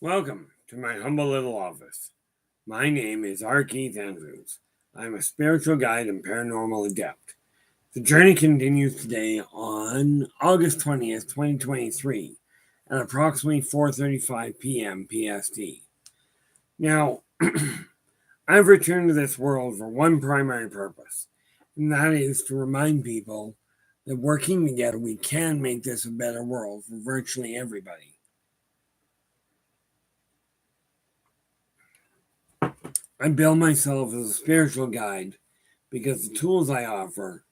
Welcome to my humble little office. My name is R. Keith Andrews. I'm a spiritual guide and paranormal adept. The journey continues today on August 20th, 2023 at approximately 4:35 p.m. PST. Now, I've returned to this world for one primary purpose, and that is to remind people that working together we can make this a better world for virtually everybody. I bill myself as a spiritual guide because the tools I offer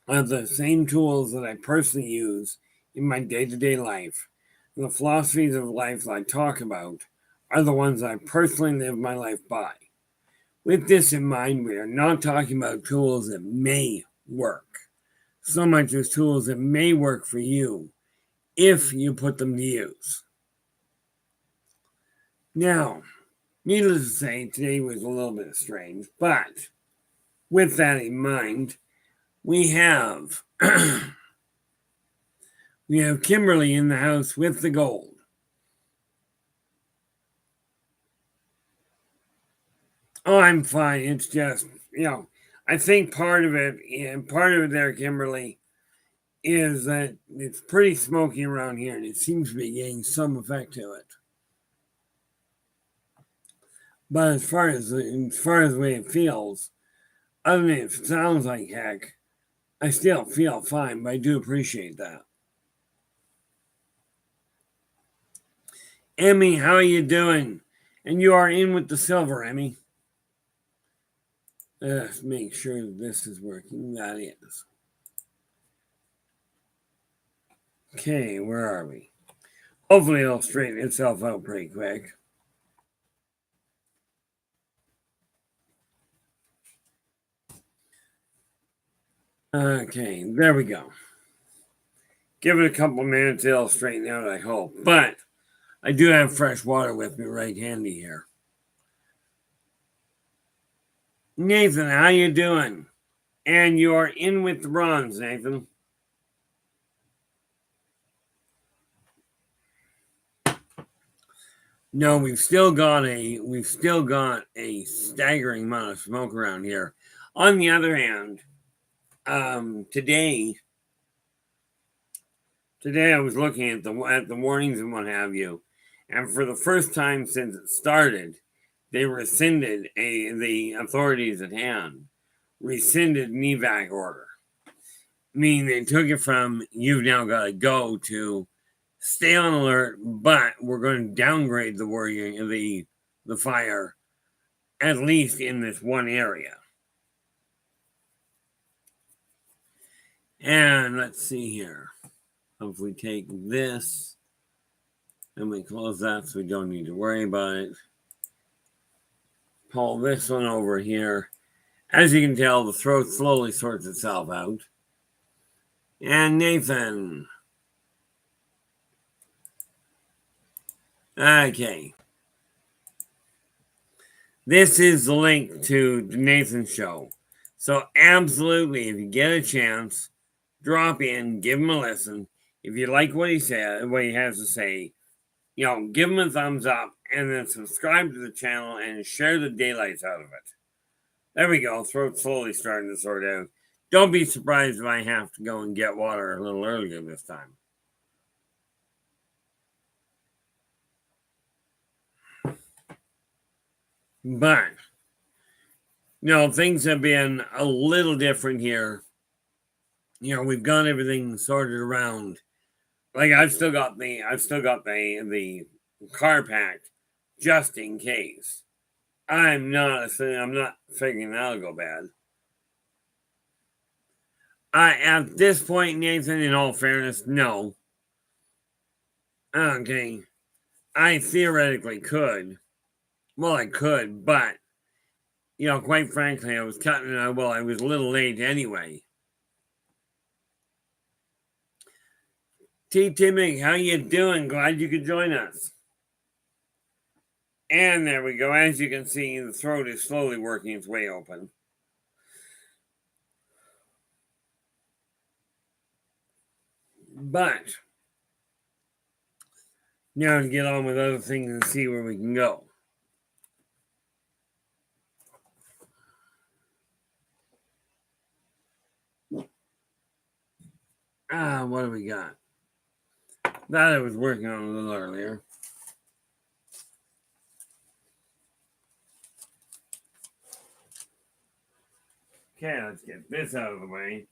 are the same tools that I personally use in my day-to-day life. And the philosophies of life that I talk about are the ones I personally live my life by. With this in mind, we are not talking about tools that may work, so much as tools that may work for you if you put them to use. Now, needless to say, today was a little bit strange, but with that in mind, we have Kimberly in the house with the gold. Oh, I'm fine. It's just, I think part of it there, Kimberly, is that it's pretty smoky around here and it seems to be getting some effect to it. But as far as the way it feels, other than it sounds like heck, I still feel fine, but I do appreciate that. Emmy, how are you doing? And you are in with the silver, Emmy. Let's make sure this is working. That is. Okay, where are we? Hopefully it'll straighten itself out pretty quick. Okay, there we go. Give it a couple minutes, it'll straighten out, I hope. But I do have fresh water with me right handy here. Nathan, how you doing? And you are in with the bronze, Nathan. No, we've still got a staggering amount of smoke around here. On the other hand, today I was looking at the warnings and what have you, and for the first time since it started, they rescinded the authorities at hand rescinded an evac order. Meaning they took it from you've now got to go to stay on alert, but we're going to downgrade the fire, at least in this one area. And let's see here. If we take this and we close that so we don't need to worry about it. Pull this one over here. As you can tell, the throat slowly sorts itself out. And Nathan. Okay. This is the link to Nathan's show. So absolutely, if you get a chance, drop in, give him a listen. If you like what he has to say, give him a thumbs up and then subscribe to the channel and share the daylights out of it. There we go. Throat's slowly starting to sort out. Don't be surprised if I have to go and get water a little earlier this time. But, things have been a little different here. We've got everything sorted around. Like I've still got the car packed just in case. I'm not figuring that'll go bad. At this point, Nathan, in all fairness, no. Okay. I theoretically could. Well, I could, but, quite frankly, I was I was a little late anyway. T. Timmy, how you doing? Glad you could join us. And there we go. As you can see, the throat is slowly working its way open. But Now to get on with other things and see where we can go. What do we got? That I was working on a little earlier. Okay, let's get this out of the way.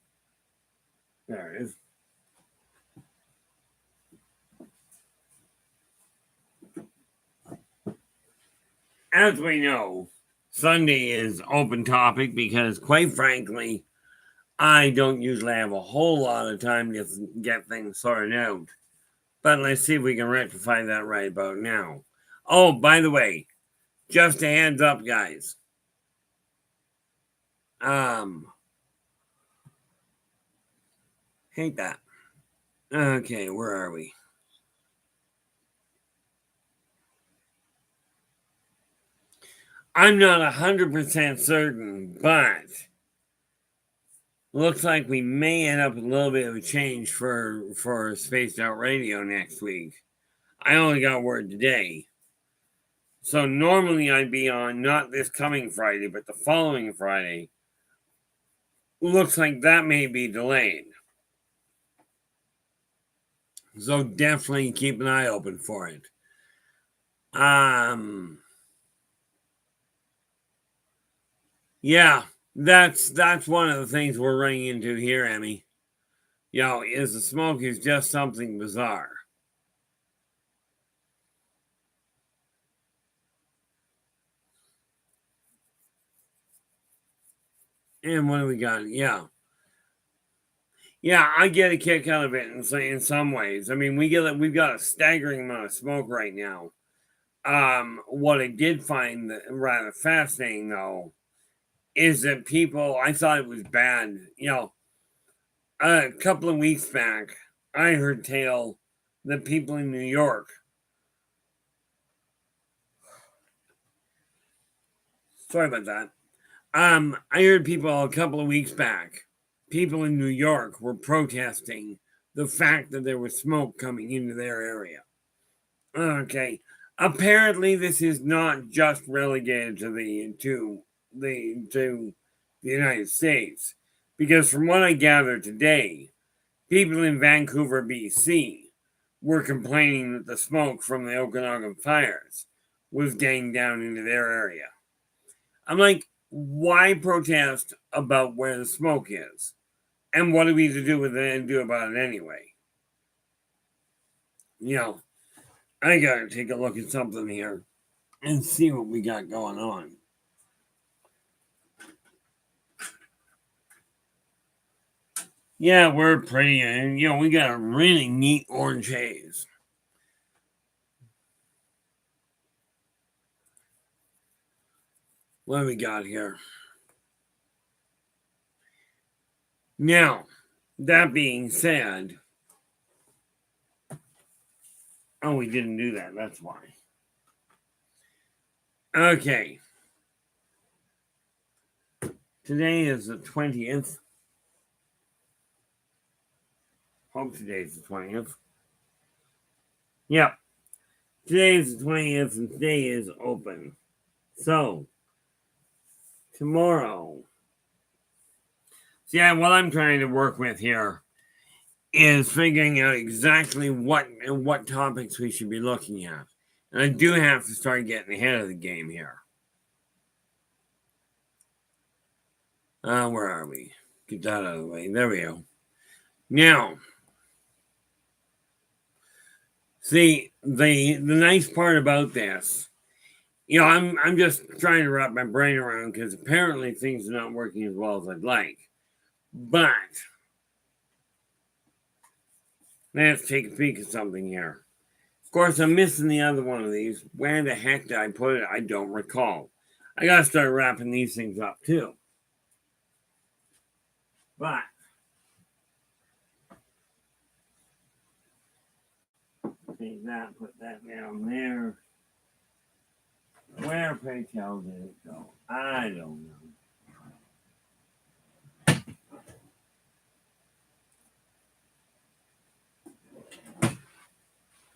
There it is. As we know, Sunday is open topic because, quite frankly, I don't usually have a whole lot of time to get things sorted out. But let's see if we can rectify that right about now. Oh, by the way, just a heads up, guys. Hate that. Okay, where are we? I'm not 100% certain, but looks like we may end up with a little bit of a change for Spaced Out Radio next week. I only got word today. So normally I'd be on not this coming Friday, but the following Friday. Looks like that may be delayed. So definitely keep an eye open for it. Yeah, that's one of the things we're running into here, Emmy. Is the smoke is just something bizarre. And what do we got? Yeah, I get a kick out of it in some ways. I mean, we've got a staggering amount of smoke right now. What I did find rather fascinating though is that I thought it was bad. A couple of weeks back, I heard tale that people in New York. Sorry about that. I heard people a couple of weeks back. People in New York were protesting the fact that there was smoke coming into their area. Okay. Apparently, this is not just relegated to the United States, because from what I gather today, people in Vancouver, BC, were complaining that the smoke from the Okanagan fires was getting down into their area. I'm like, why protest about where the smoke is? And what do we to do with it and do about it anyway? I gotta take a look at something here and see what we got going on. Yeah, we're pretty, we got a really neat orange haze. What do we got here? Now, that being said, oh, we didn't do that. That's why. Okay. Today is the 20th. Hope today's the 20th. Yep. Today is the 20th and today is open. So, tomorrow. See, what I'm trying to work with here is figuring out exactly what topics we should be looking at. And I do have to start getting ahead of the game here. Where are we? Get that out of the way. There we go. Now, see, the nice part about this, I'm just trying to wrap my brain around because apparently things are not working as well as I'd like. But let's take a peek at something here. Of course, I'm missing the other one of these. Where the heck did I put it? I don't recall. I gotta start wrapping these things up too. But take that, put that down there. Where, pray tell, did it go? I don't know.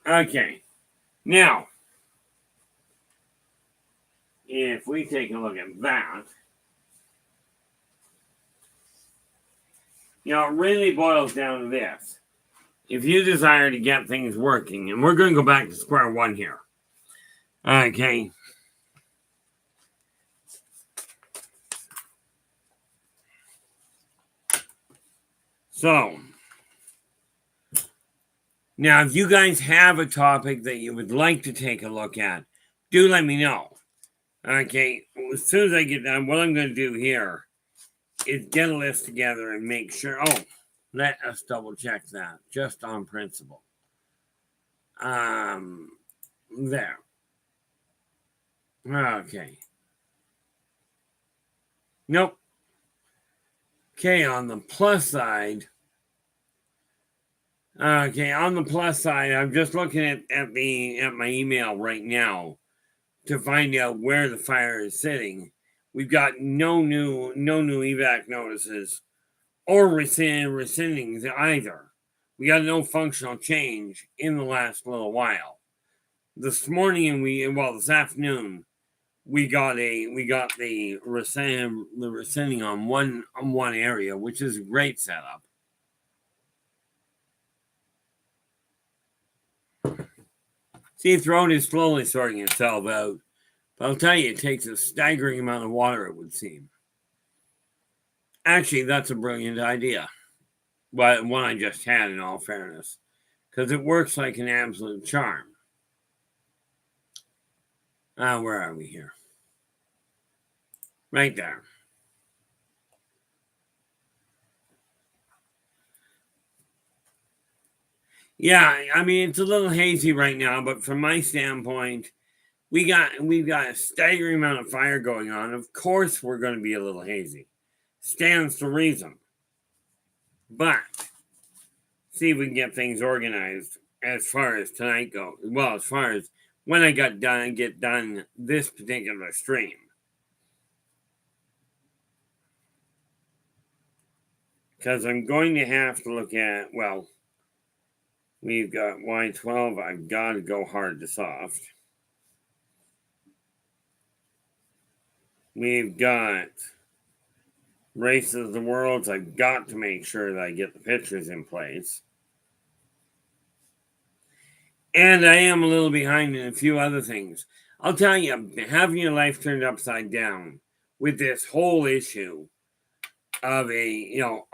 Okay. Now, if we take a look at that, it really boils down to this. If you desire to get things working, and we're going to go back to square one here. Okay. So, now if you guys have a topic that you would like to take a look at, do let me know. Okay, as soon as I get done, what I'm going to do here is get a list together and make sure. Oh, let us double check that just on principle. There. Okay. Nope. Okay, on the plus side. Okay, on the plus side, I'm just looking at my email right now to find out where the fire is sitting. We've got no new evac notices or rescindings either. We got no functional change in the last little while. This morning this afternoon we got the rescinding on one area, which is a great setup. See, Throne is slowly sorting itself out. But I'll tell you, it takes a staggering amount of water, it would seem. Actually, that's a brilliant idea. But one I just had, in all fairness. Because it works like an absolute charm. Where are we here? Right there. Yeah, I mean, it's a little hazy right now, but from my standpoint, we've got a staggering amount of fire going on. Of course, we're going to be a little hazy. Stands to reason. But see if we can get things organized as far as tonight goes. Well, as far as when I get done this particular stream. Because I'm going to have to look at, well, we've got Y12. I've got to go hard to soft. We've got Races of the Worlds. I've got to make sure that I get the pictures in place. And I am a little behind in a few other things. I'll tell you, having your life turned upside down with this whole issue of a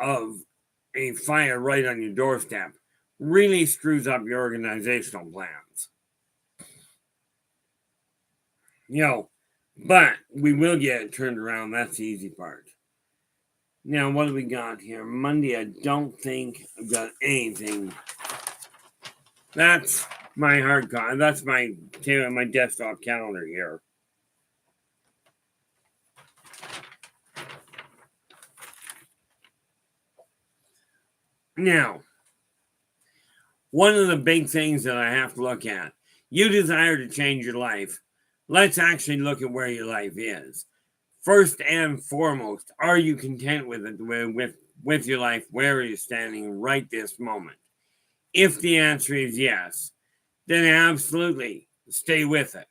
fire right on your doorstep really screws up your organizational plans. But we will get it turned around. That's the easy part. Now, what do we got here? Monday, I don't think I've got anything. That's my hard copy. That's my desktop calendar here. Now, one of the big things that I have to look at, you desire to change your life. Let's actually look at where your life is. First and foremost, are you content with it, with your life? Where are you standing right this moment? If the answer is yes, then absolutely stay with it.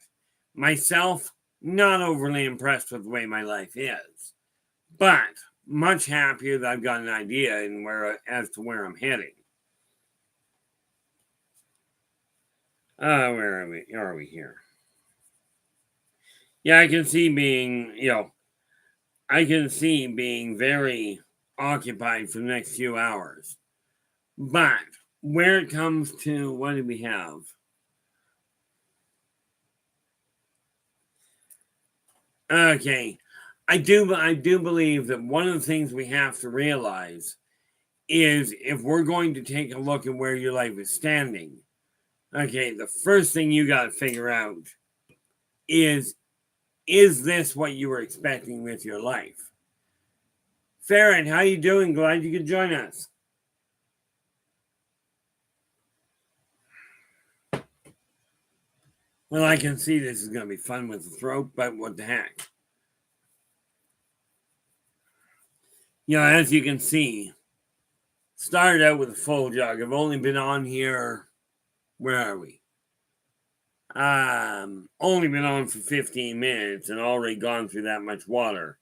Myself, not overly impressed with the way my life is, but much happier that I've got an idea as to where I'm heading. Where are we? Are we here? Yeah, I can see being very occupied for the next few hours. But where it comes to, what do we have? Okay, I do believe that one of the things we have to realize is if we're going to take a look at where your life is standing, okay, the first thing you got to figure out is this what you were expecting with your life? Farron, how you doing? Glad you could join us. Well, I can see this is going to be fun with the throat, but what the heck? As you can see, started out with a full jug. I've only been on here, where are we? Only been on for 15 minutes and already gone through that much water.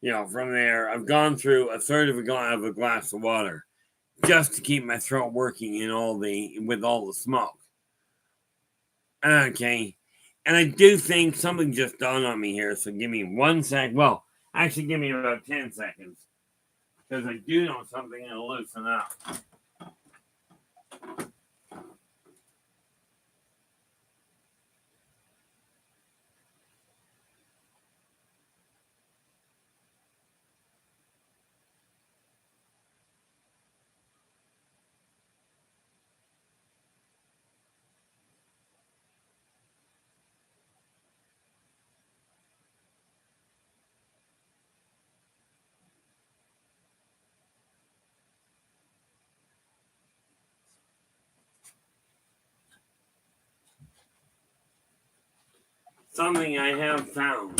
From there, I've gone through a third of a glass of water just to keep my throat working with all the smoke. Okay. And I do think something just dawned on me here, so give me 1 sec. Well, actually, give me about 10 seconds. Because I do know something that'll loosen up. Something I have found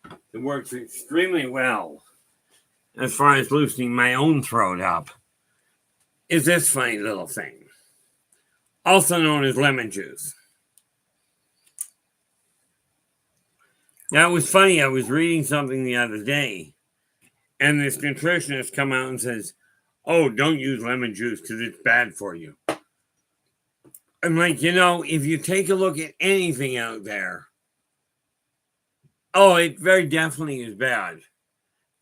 that works extremely well as far as loosening my own throat up is this funny little thing, also known as lemon juice. Now, it was funny. I was reading something the other day, and this nutritionist come out and says, "Oh, don't use lemon juice because it's bad for you." I'm like, if you take a look at anything out there, oh, it very definitely is bad.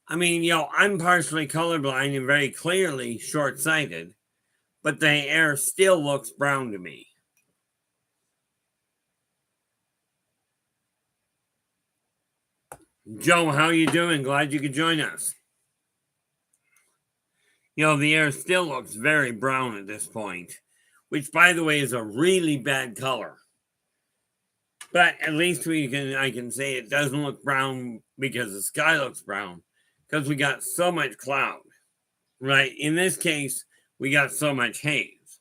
I mean, I'm partially colorblind and very clearly short-sighted, but the air still looks brown to me. Joe, how you doing? Glad you could join us. The air still looks very brown at this point, which, by the way, is a really bad color. But at least I can say it doesn't look brown because the sky looks brown, because we got so much cloud, right? In this case, we got so much haze.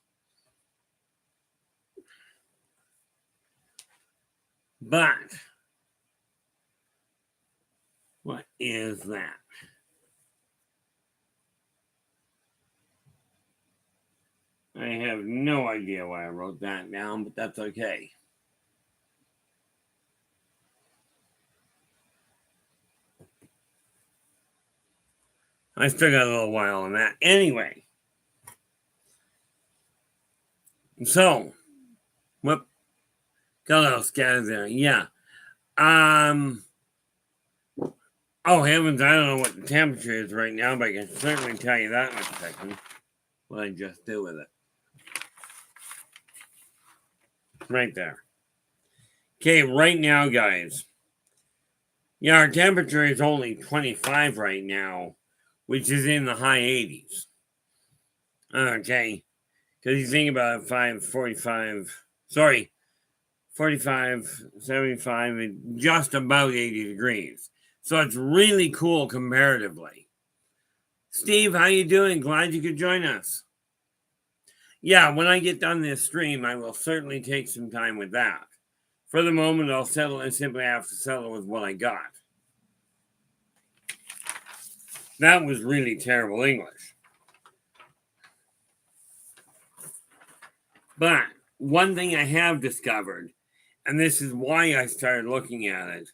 But what is that? I have no idea why I wrote that down, but that's okay. I still got a little while on that. Anyway. So, got a little scattered there. Yeah. Oh, heavens, I don't know what the temperature is right now, but I can certainly tell you that in a second. What I just do with it. Right there. Okay, right now, guys. Yeah, our temperature is only 25 right now, which is in the high 80s. Okay. Because you think about it, 45, 75, and just about 80 degrees. So it's really cool comparatively. Steve, how you doing? Glad you could join us. Yeah, when I get done this stream, I will certainly take some time with that. For the moment, I'll settle and simply have to settle with what I got. That was really terrible English. But one thing I have discovered, and this is why I started looking at it,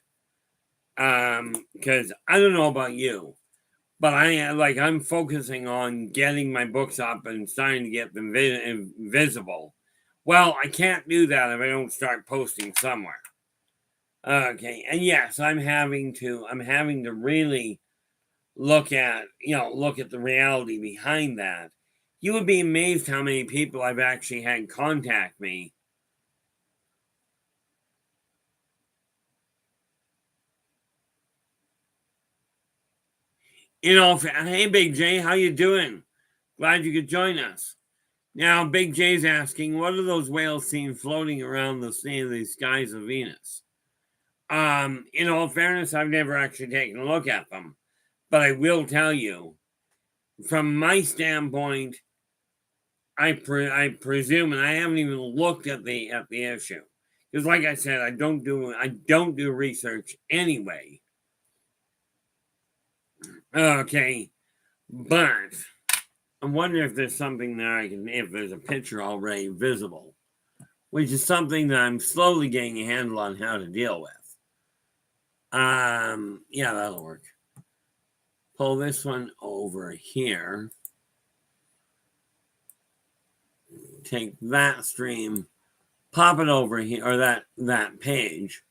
because I don't know about you, but I'm focusing on getting my books up and starting to get them visible. Well, I can't do that if I don't start posting somewhere. Okay, and yes, I'm having to really look at the reality behind that. You would be amazed how many people I've actually had contact me. Hey, Big J, how you doing? Glad you could join us. Now, Big J's asking, what are those whales seen floating around the skies of Venus? In all fairness, I've never actually taken a look at them, but I will tell you, from my standpoint, I presume, and I haven't even looked at the issue, because, like I said, I don't do research anyway. Okay, but I wonder if there's something there if there's a picture already visible which is something that I'm slowly getting a handle on how to deal with. Yeah, that'll work. Pull this one over here. Take that stream, pop it over here, or that page,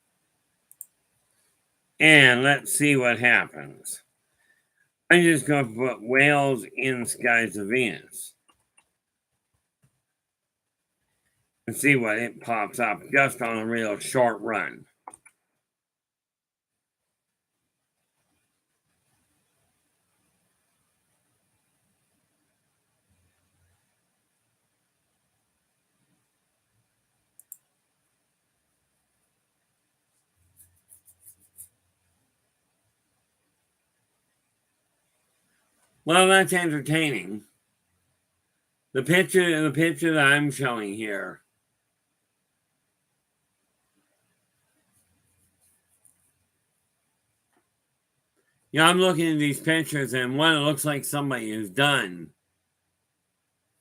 and let's see what happens. I'm just going to put whales in skies of Venus and see what it pops up just on a real short run. Well, that's entertaining. The picture that I'm showing here. Yeah, I'm looking at these pictures, and what it looks like somebody has done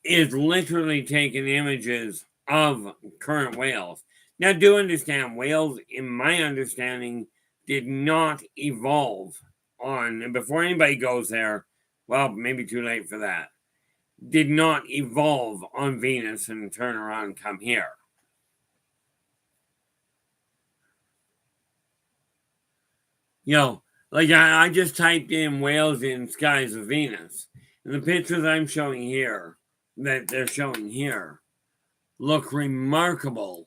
is literally taken images of current whales. Now, do understand, whales, in my understanding, did not evolve on, and before anybody goes there, well, maybe too late for that, did not evolve on Venus and turn around and come here. You know, like I just typed in whales in skies of Venus, and the pictures I'm showing here, that they're showing here, look remarkable.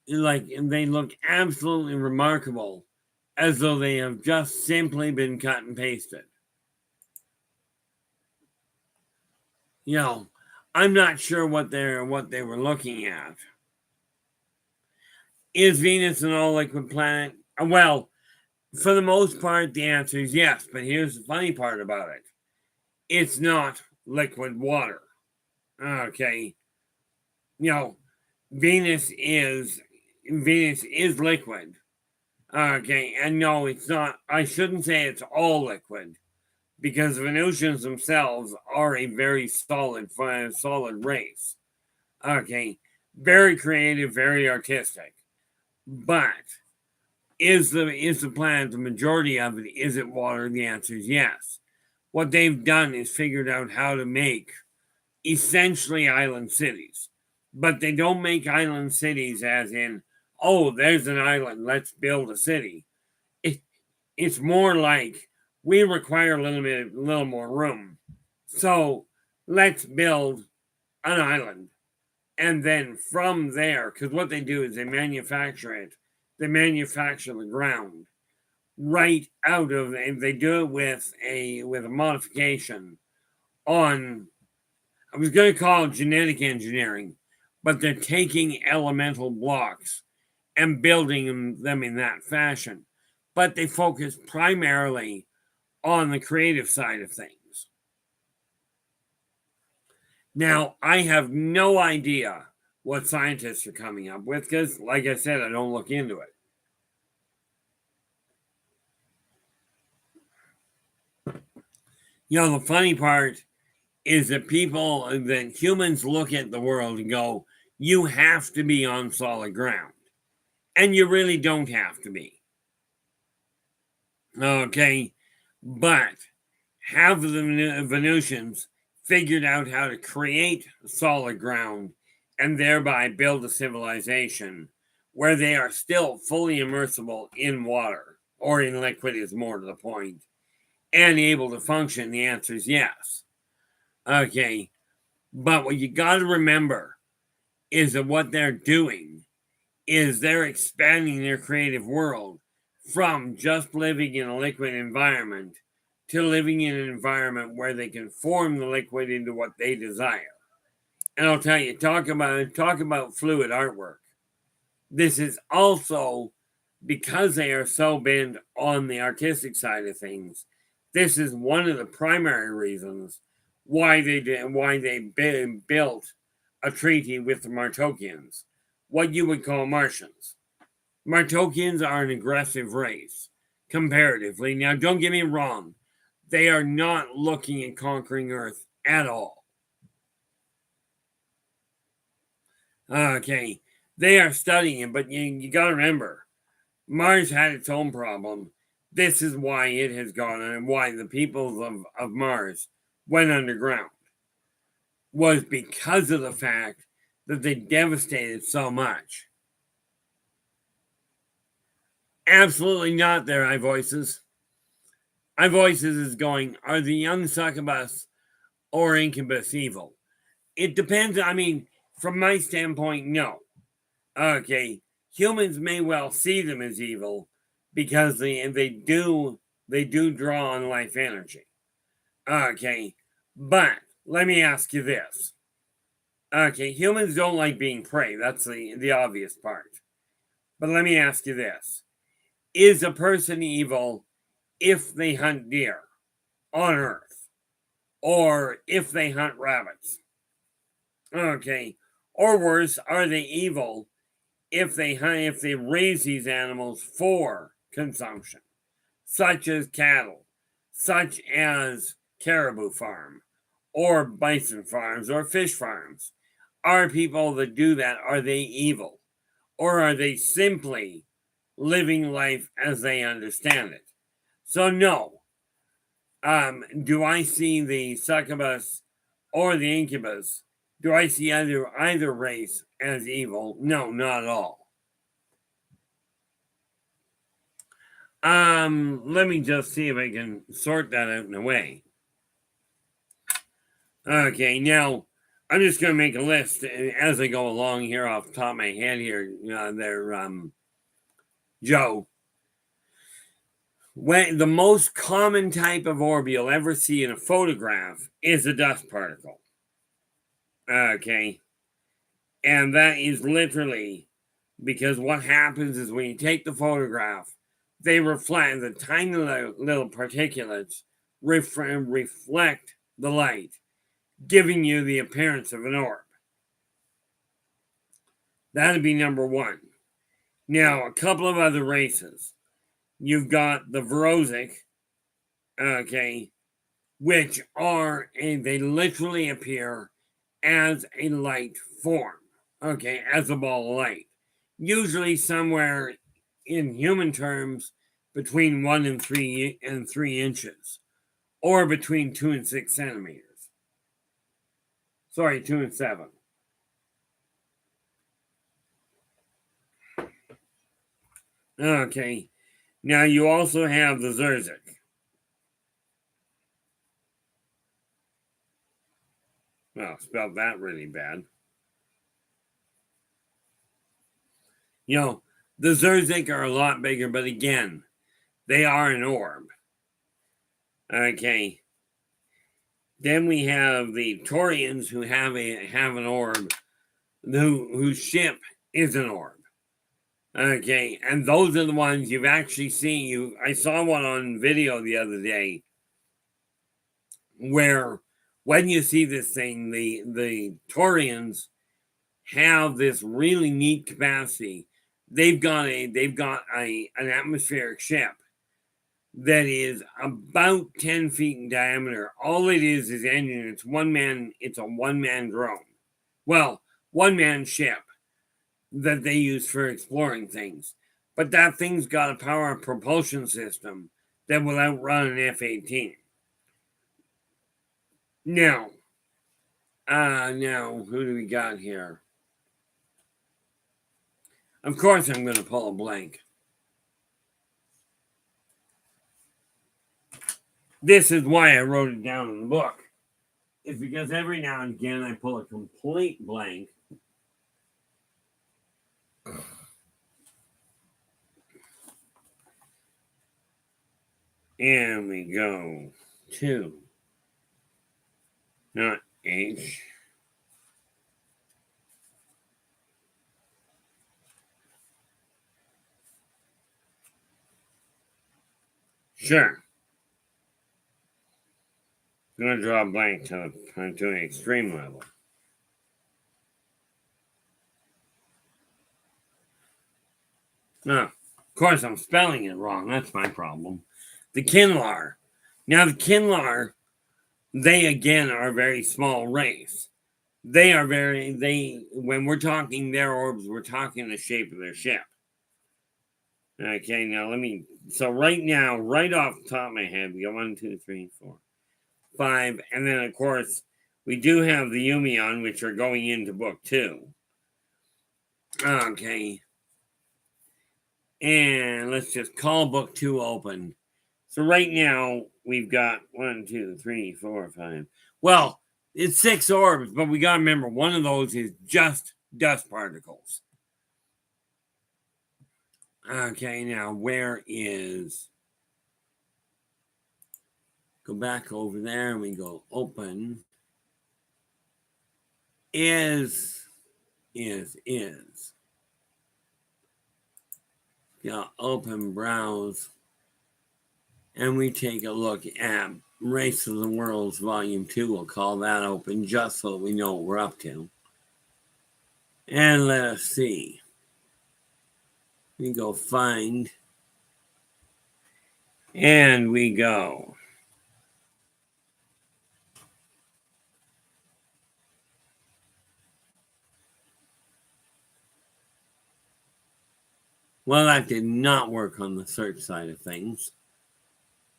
Like, they look absolutely remarkable, as though they have just simply been cut and pasted. You know, I'm not sure what they were looking at. Is Venus an all liquid planet? Well, for the most part, the answer is yes. But here's the funny part about it: it's not liquid water. Okay, you know, Venus is liquid. Okay, and no, it's not. I shouldn't say it's all liquid, because Venusians themselves are a very solid race. Okay, very creative, very artistic. But is the planet, the majority of it, is it water? The answer is yes. What they've done is figured out how to make essentially island cities. But they don't make island cities as in, oh, there's an island, let's build a city. It's more like, we require a little more room, so let's build an island. And then from there, because what they do is they manufacture the ground right out of, and they do it with a modification on, I was going to call it genetic engineering, but they're taking elemental blocks and building them in that fashion. But they focus primarily on the creative side of things. Now, I have no idea what scientists are coming up with because, like I said, I don't look into it. You know, the funny part is that humans look at the world and go, you have to be on solid ground. And you really don't have to be. Okay? But have the Venusians figured out how to create solid ground and thereby build a civilization where they are still fully immersible in water, or in liquid is more to the point, and able to function? The answer is yes. Okay, but what you got to remember is that what they're doing is they're expanding their creative world from just living in a liquid environment to living in an environment where they can form the liquid into what they desire. And I'll tell you, talk about fluid artwork. This is also, because they are so bent on the artistic side of things, this is one of the primary reasons why they built a treaty with the Martokians, what you would call Martians. Martokians are an aggressive race, comparatively. Now, don't get me wrong, they are not looking at conquering Earth at all. Okay, they are studying it, but you got to remember, Mars had its own problem. This is why it has gone and why the peoples of Mars went underground, was because of the fact that they devastated so much. Absolutely not there, iVoices. iVoices is going, are the young succubus or incubus evil? It depends. I mean, from my standpoint, no. Okay, humans may well see them as evil because they do draw on life energy. Okay, but let me ask you this. Okay, humans don't like being prey. That's the obvious part. But let me ask you this. Is a person evil if they hunt deer on Earth? Or if they hunt rabbits? Okay. Or worse, are they evil if they raise these animals for consumption, such as cattle, such as caribou farm, or bison farms, or fish farms? Are people that do that, are they evil? Or are they simply living life as they understand it? So no. Do I see the succubus or the incubus? Do I see either race as evil? No, not at all. Let me just see if I can sort that out in a way. Okay, now I'm just gonna make a list as I go along here off the top of my head here. Joe. When the most common type of orb you'll ever see in a photograph is a dust particle. Okay, and that is literally because what happens is when you take the photograph, they reflect the tiny little particulates reflect the light, giving you the appearance of an orb. That'd be number one. Now, a couple of other races. You've got the Verosic, okay, which they literally appear as a light form, okay, as a ball of light. Usually somewhere in human terms between 1 and 3 inches, or between 2 and 6 centimeters. Sorry, 2 and 7. Okay, now you also have the Zerzik. Well, spelled that really bad. You know, the Zerzik are a lot bigger, but again, they are an orb. Okay. Then we have the Taurians who have an orb, whose ship is an orb. Okay, and those are the ones you've actually seen. I saw one on video the other day where when you see this thing, the Taurians have this really neat capacity. They've got an atmospheric ship that is about 10 feet in diameter. All it is engine. It's a one-man drone. Well, one-man ship that they use for exploring things. But that thing's got a power propulsion system that will outrun an F-18. Now, who do we got here? Of course I'm going to pull a blank. This is why I wrote it down in the book. It's because every now and again I pull a complete blank. And we go to, not H. Sure. I'm going to draw a blank to an extreme level. Of course, I'm spelling it wrong. That's my problem. The Kinlar. Now, the Kinlar, they again are a very small race. They are when we're talking their orbs, we're talking the shape of their ship. Okay, now so right now, right off the top of my head, we got 1, 2, 3, 4, 5, and then of course, we do have the Umion, which are going into book 2. Okay. And let's just call book 2 open. So right now, we've got 1, 2, 3, 4, 5. Well, it's 6 orbs, but we got to remember one of those is just dust particles. Okay, now where is... Go back over there and we go open. Is. Yeah, open browse. And we take a look at Race of the Worlds Volume 2. We'll call that open just so we know what we're up to. And let us see. We go find. And we go. Well, that did not work on the search side of things.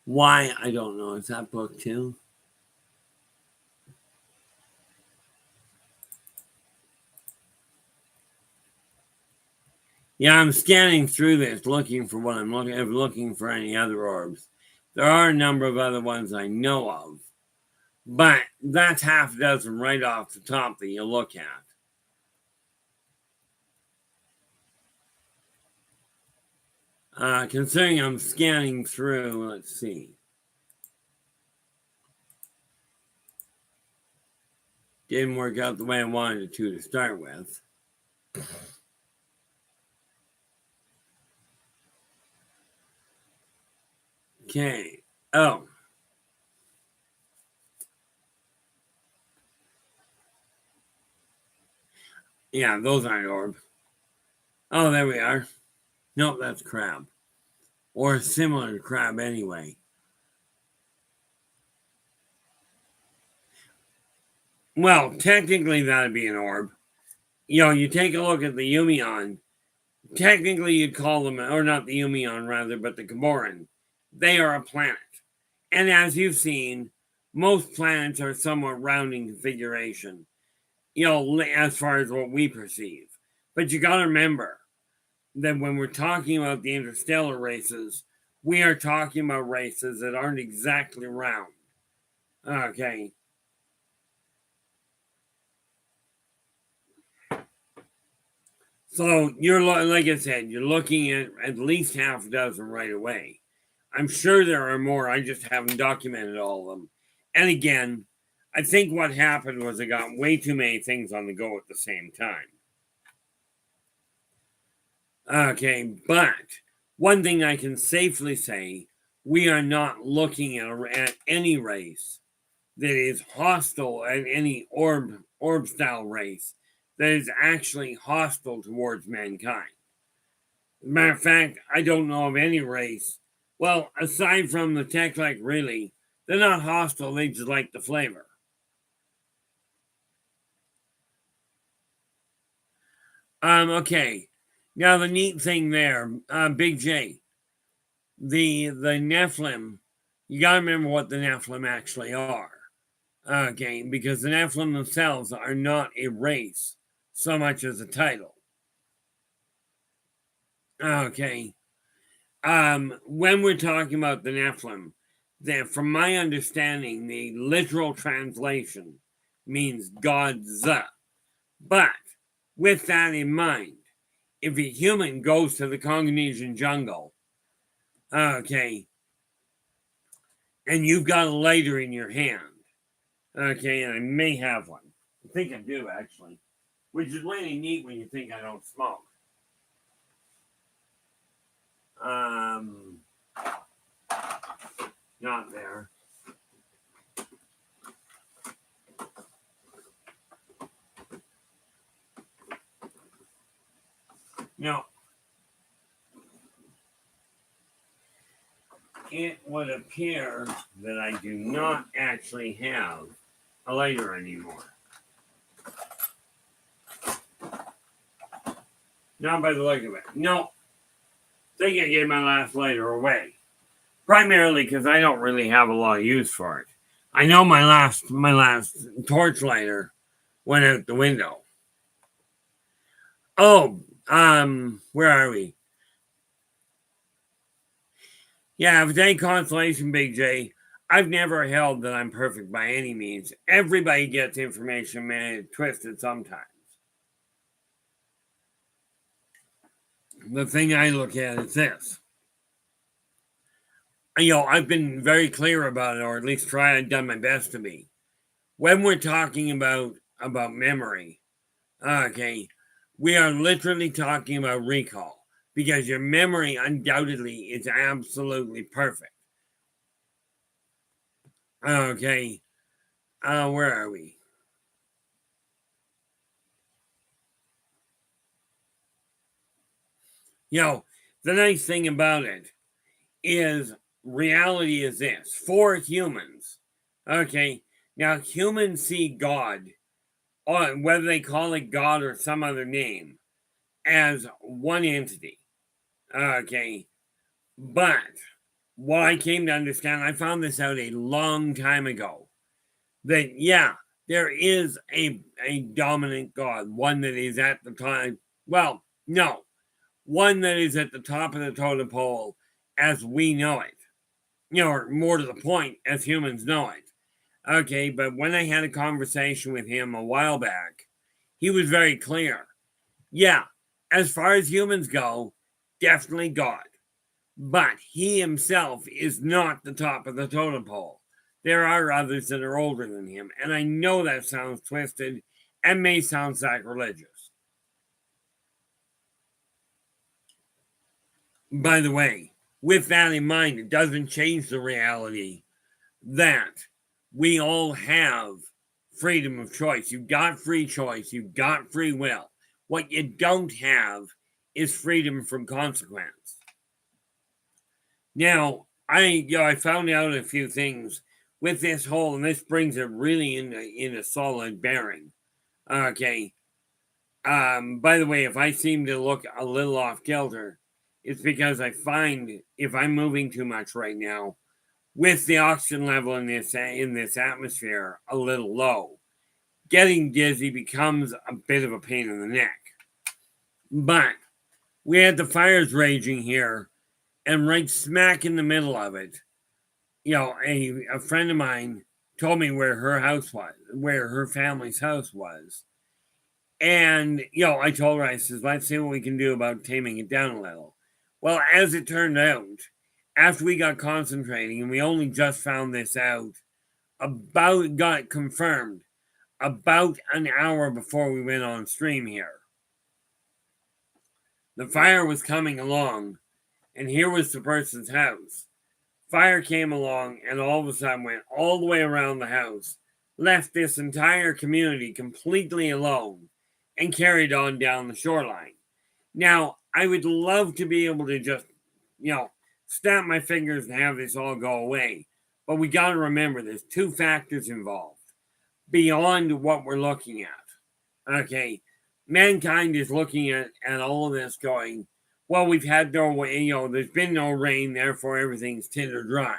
Why? I don't know. Is that book 2? Yeah, I'm scanning through this, looking for what I'm looking for any other orbs. There are a number of other ones I know of, but that's half a dozen right off the top that you look at. Considering I'm scanning through, let's see. Didn't work out the way I wanted it to start with. Okay. Oh. Yeah, those aren't orb. Oh, there we are. Nope, that's crab. Or similar to crab anyway. Well, technically that'd be an orb. You take a look at the Umion. Technically you'd call them, or not the Umion rather, but the Caboran. They are a planet. And as you've seen, most planets are somewhat rounding configuration, as far as what we perceive. But you got to remember that when we're talking about the interstellar races, we are talking about races that aren't exactly round. Okay. So you're, like I said, you're looking at least half a dozen right away. I'm sure there are more. I just haven't documented all of them. And again, I think what happened was I got way too many things on the go at the same time. Okay, but one thing I can safely say, we are not looking at any race that is hostile, at any orb style race that is actually hostile towards mankind. As a matter of fact, I don't know of any race. Well, aside from the Tech-like, really, they're not hostile. They just like the flavor. Okay. Now the neat thing there, Big J, the Nephilim. You got to remember what the Nephilim actually are. Okay, because the Nephilim themselves are not a race so much as a title. Okay. When we're talking about the Nephilim, then from my understanding, the literal translation means gods. But with that in mind, if a human goes to the Congolesian jungle, okay, and you've got a lighter in your hand, okay, and I may have one. I think I do, actually, which is really neat when you think I don't smoke. Not there. No. It would appear that I do not actually have a lighter anymore. Not by the look of it. No. I think I gave my last lighter away. Primarily because I don't really have a lot of use for it. I know my last torch lighter went out the window. Oh, where are we? Yeah, have a day consolation, Big J. I've never held that I'm perfect by any means. Everybody gets information twisted sometimes. The thing I look at is this. I've been very clear about it, or at least done my best to be. When we're talking about memory, okay, we are literally talking about recall because your memory undoubtedly is absolutely perfect. Okay, where are we? The nice thing about it is reality is this for humans. Okay, now humans see God, or whether they call it God or some other name, as one entity. Okay, but what I came to understand, I found this out a long time ago, that there is a dominant God, one that is at the time. Well, no, one that is at the top of the totem pole as we know it. Or more to the point, as humans know it. Okay, but when I had a conversation with him a while back, he was very clear. Yeah, as far as humans go, definitely God. But he himself is not the top of the totem pole. There are others that are older than him, and I know that sounds twisted and may sound sacrilegious. By the way, with that in mind, it doesn't change the reality that we all have freedom of choice. You've got free choice, you've got free will. What you don't have is freedom from consequence. Now, I found out a few things with this whole, and this brings it really into solid bearing. Okay. By the way, if I seem to look a little off kilter, it's because I find if I'm moving too much right now, with the oxygen level in this atmosphere a little low, getting dizzy becomes a bit of a pain in the neck. But we had the fires raging here, and right smack in the middle of it, a friend of mine told me where her house was, where her family's house was. And, I told her, I says, let's see what we can do about taming it down a little. Well, as it turned out, after we got concentrating, and we only just found this out, got it confirmed about an hour before we went on stream here. The fire was coming along, and here was the person's house. Fire came along, and all of a sudden went all the way around the house, left this entire community completely alone, and carried on down the shoreline. Now, I would love to be able to just, snap my fingers and have this all go away. But we got to remember there's two factors involved beyond what we're looking at. Okay, mankind is looking at all of this going, well, we've had no way, there's been no rain, therefore everything's tinder dry.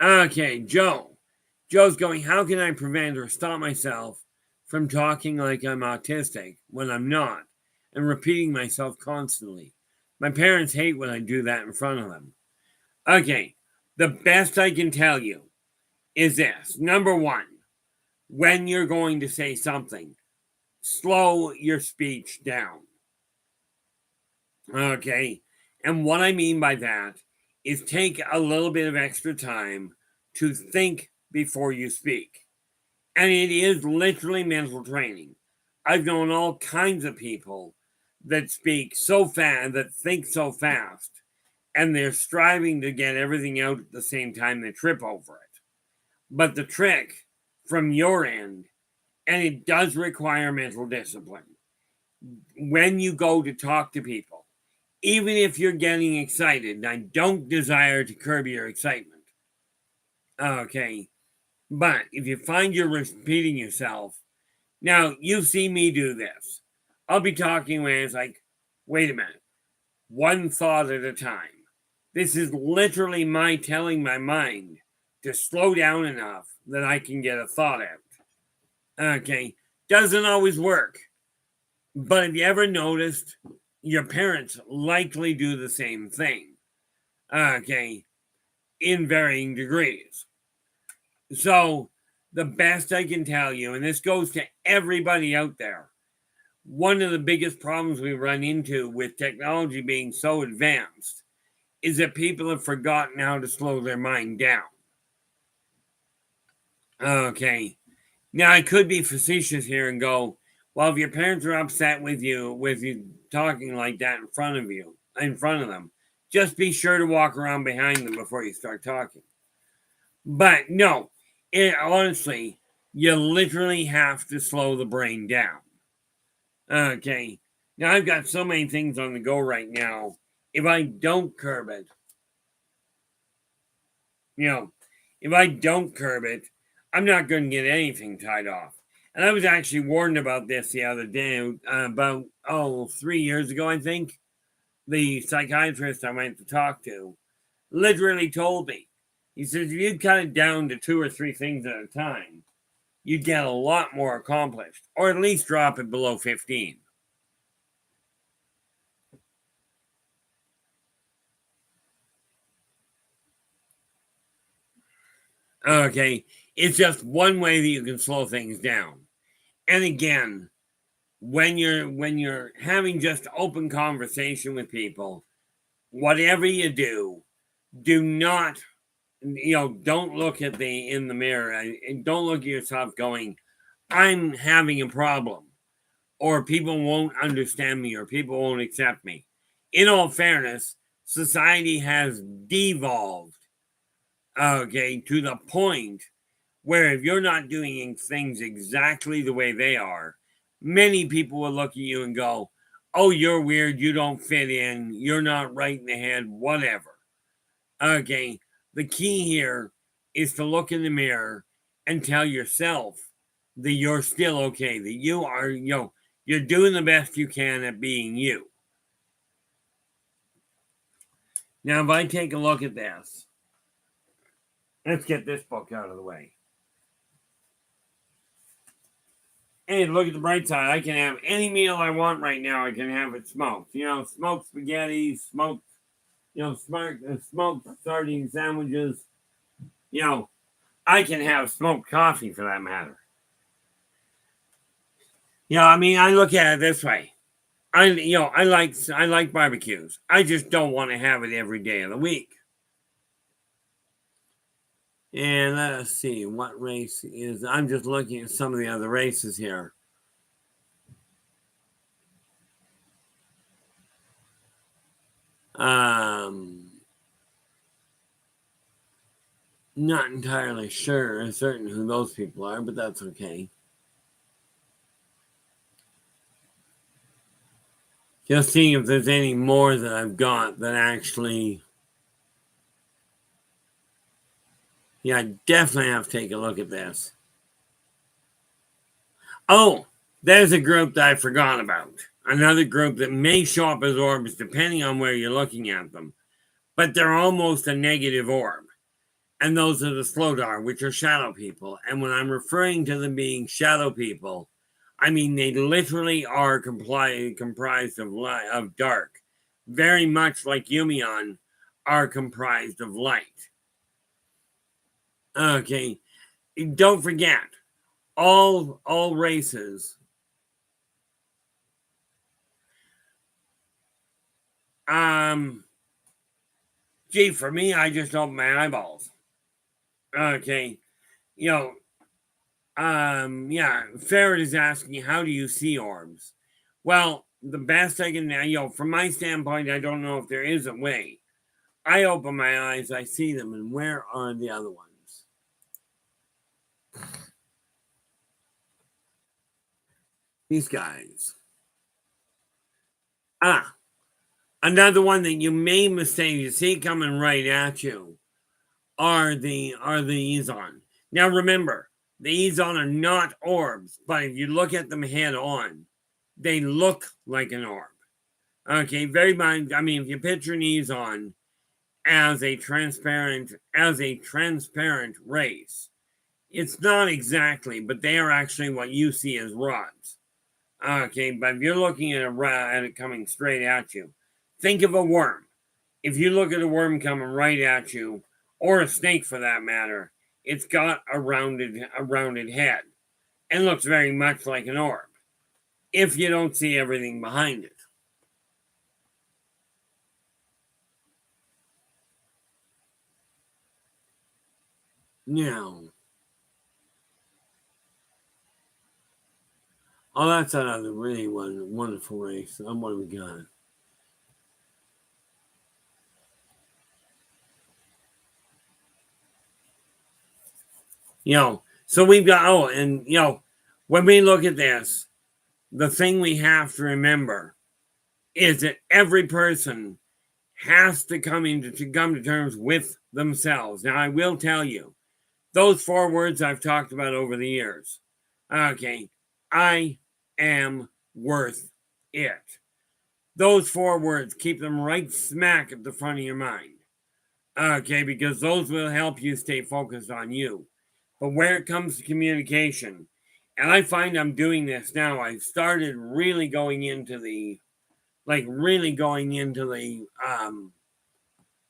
Okay, Joe's going, how can I prevent or stop myself from talking like I'm autistic when I'm not and repeating myself constantly? My parents hate when I do that in front of them. Okay, the best I can tell you is this. Number one, when you're going to say something, slow your speech down. Okay, and what I mean by that is take a little bit of extra time to think before you speak. And it is literally mental training. I've known all kinds of people that speak so fast, that think so fast, and they're striving to get everything out at the same time they trip over it. But the trick from your end, and it does require mental discipline, when you go to talk to people, even if you're getting excited, and I don't desire to curb your excitement, okay, but if you find you're repeating yourself, now you see me do this. I'll be talking when it's like, wait a minute, one thought at a time. This is literally my telling my mind to slow down enough that I can get a thought out. Okay, doesn't always work. But have you ever noticed your parents likely do the same thing? Okay, in varying degrees. So, the best I can tell you, and this goes to everybody out there, one of the biggest problems we run into with technology being so advanced is that people have forgotten how to slow their mind down. Okay. Now, I could be facetious here and go, well, if your parents are upset with you talking like that in front of them, just be sure to walk around behind them before you start talking. But no, honestly, you literally have to slow the brain down. Okay. Now, I've got so many things on the go right now. If I don't curb it, if I don't curb it, I'm not going to get anything tied off. And I was actually warned about this the other day, about 3 years ago, I think. The psychiatrist I went to talk to literally told me, he says, if you cut it down to 2 or 3 things at a time, you'd get a lot more accomplished, or at least drop it below 15. Okay, it's just one way that you can slow things down. And again, when you're having just open conversation with people, whatever you do, do not, don't look in the mirror and don't look at yourself going, I'm having a problem, or people won't understand me, or people won't accept me. In all fairness, society has devolved, okay, to the point where if you're not doing things exactly the way they are, many people will look at you and go, oh, you're weird, you don't fit in, you're not right in the head, whatever. Okay, the key here is to look in the mirror and tell yourself that you're still okay, that you are, you're doing the best you can at being you. Now, if I take a look at this, let's get this book out of the way. Hey, look at the bright side. I can have any meal I want right now. I can have it smoked. Smoked spaghetti, smoked sardine sandwiches. I can have smoked coffee for that matter. I look at it this way. I like barbecues. I just don't want to have it every day of the week. And let's see what race is. I'm just looking at some of the other races here. Not entirely sure or certain who those people are, but that's okay. Just seeing if there's any more that I've got that actually. Yeah, I definitely have to take a look at this. Oh, there's a group that I forgot about. Another group that may show up as orbs depending on where you're looking at them, but they're almost a negative orb. And those are the Slodar, which are shadow people. And when I'm referring to them being shadow people, I mean they literally are comprised of dark, very much like Yumion are comprised of light. Okay, don't forget, all races. For me, I just open my eyeballs. Okay, Farrad is asking, how do you see orbs? Well, the best I can, from my standpoint, I don't know if there is a way. I open my eyes, I see them, and where are the other ones? These guys. Another one that you may mistake, you see coming right at you, are the Ezon. Now remember, the Ezon are not orbs, but if you look at them head on, they look like an orb. Okay, very much. I mean, if you picture these on as a transparent race, it's not exactly, but they are actually what you see as rods. Okay, but if you're looking at it coming straight at you, think of a worm. If you look at a worm coming right at you, or a snake for that matter, it's got a rounded head and looks very much like an orb if you don't see everything behind it. Now, oh, that's another really wonderful race. What do we got? So we've got, and when we look at this, the thing we have to remember is that every person has to come to terms with themselves. Now, I will tell you, those 4 words I've talked about over the years. Okay, I am worth it. Those 4 words, keep them right smack at the front of your mind. Okay, because those will help you stay focused on you. But where it comes to communication, and I find I'm doing this now, I've started really going into the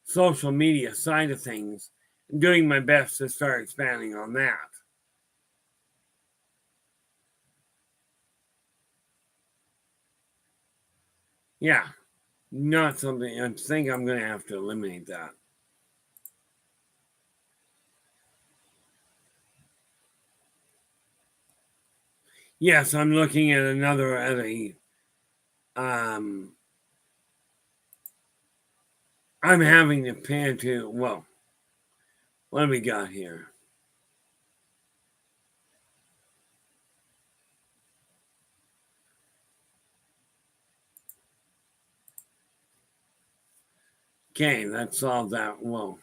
social media side of things and doing my best to start expanding on that. Yeah, not something, I think I'm going to have to eliminate that. Yes, I'm looking at I'm having to pan to, well, what do we got here? Okay, that solved that. Whoa.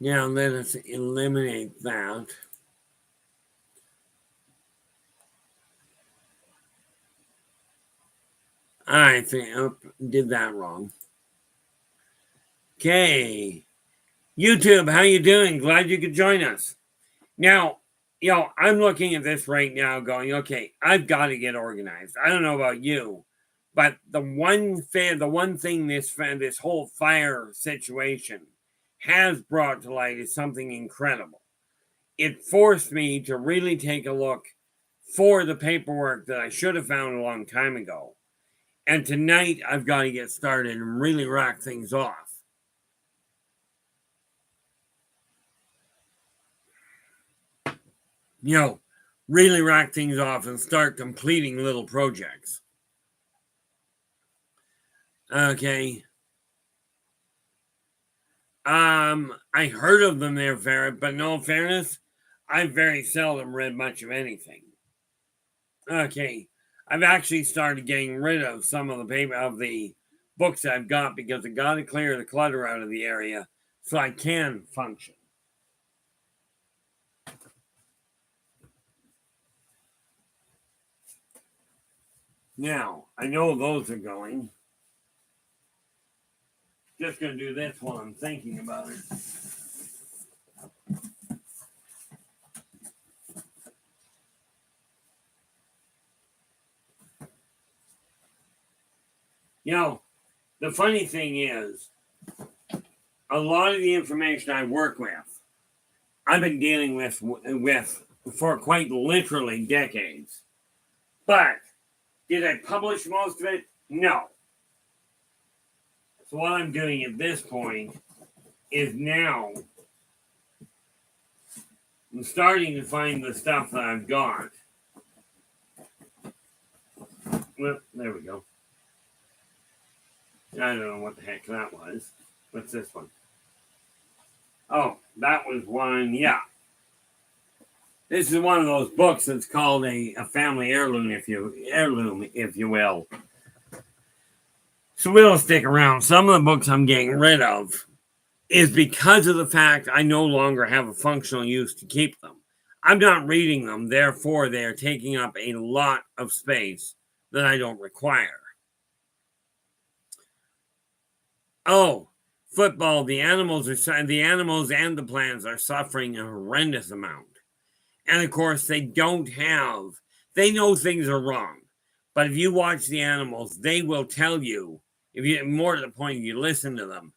Now let us eliminate that. I think did that wrong. Okay. YouTube, how you doing? Glad you could join us. Now, I'm looking at this right now going, okay, I've got to get organized. I don't know about you, but the one thing this whole fire situation has brought to light is something incredible. It forced me to really take a look for the paperwork that I should have found a long time ago. And tonight I've got to get started and really rack things off. Really rack things off and start completing little projects. Okay. I heard of them there, Ferret, but in all fairness, I've very seldom read much of anything. Okay. I've actually started getting rid of some of the books I've got because I got to clear the clutter out of the area so I can function. Now, I know those are going. Just going to do this while I'm thinking about it. The funny thing is, a lot of the information I work with, I've been dealing with for quite literally decades. But did I publish most of it? No. So what I'm doing at this point is now I'm starting to find the stuff that I've got. Well, there we go. I don't know what the heck that was. What's this one? Oh, that was one, yeah. This is one of those books that's called a family heirloom, if you will. So we'll stick around. Some of the books I'm getting rid of is because of the fact I no longer have a functional use to keep them. I'm not reading them, therefore they are taking up a lot of space that I don't require. Oh, football, the animals and the plants are suffering a horrendous amount. And of course, they know things are wrong. But if you watch the animals, they will tell you, if you more to the point, you listen to them.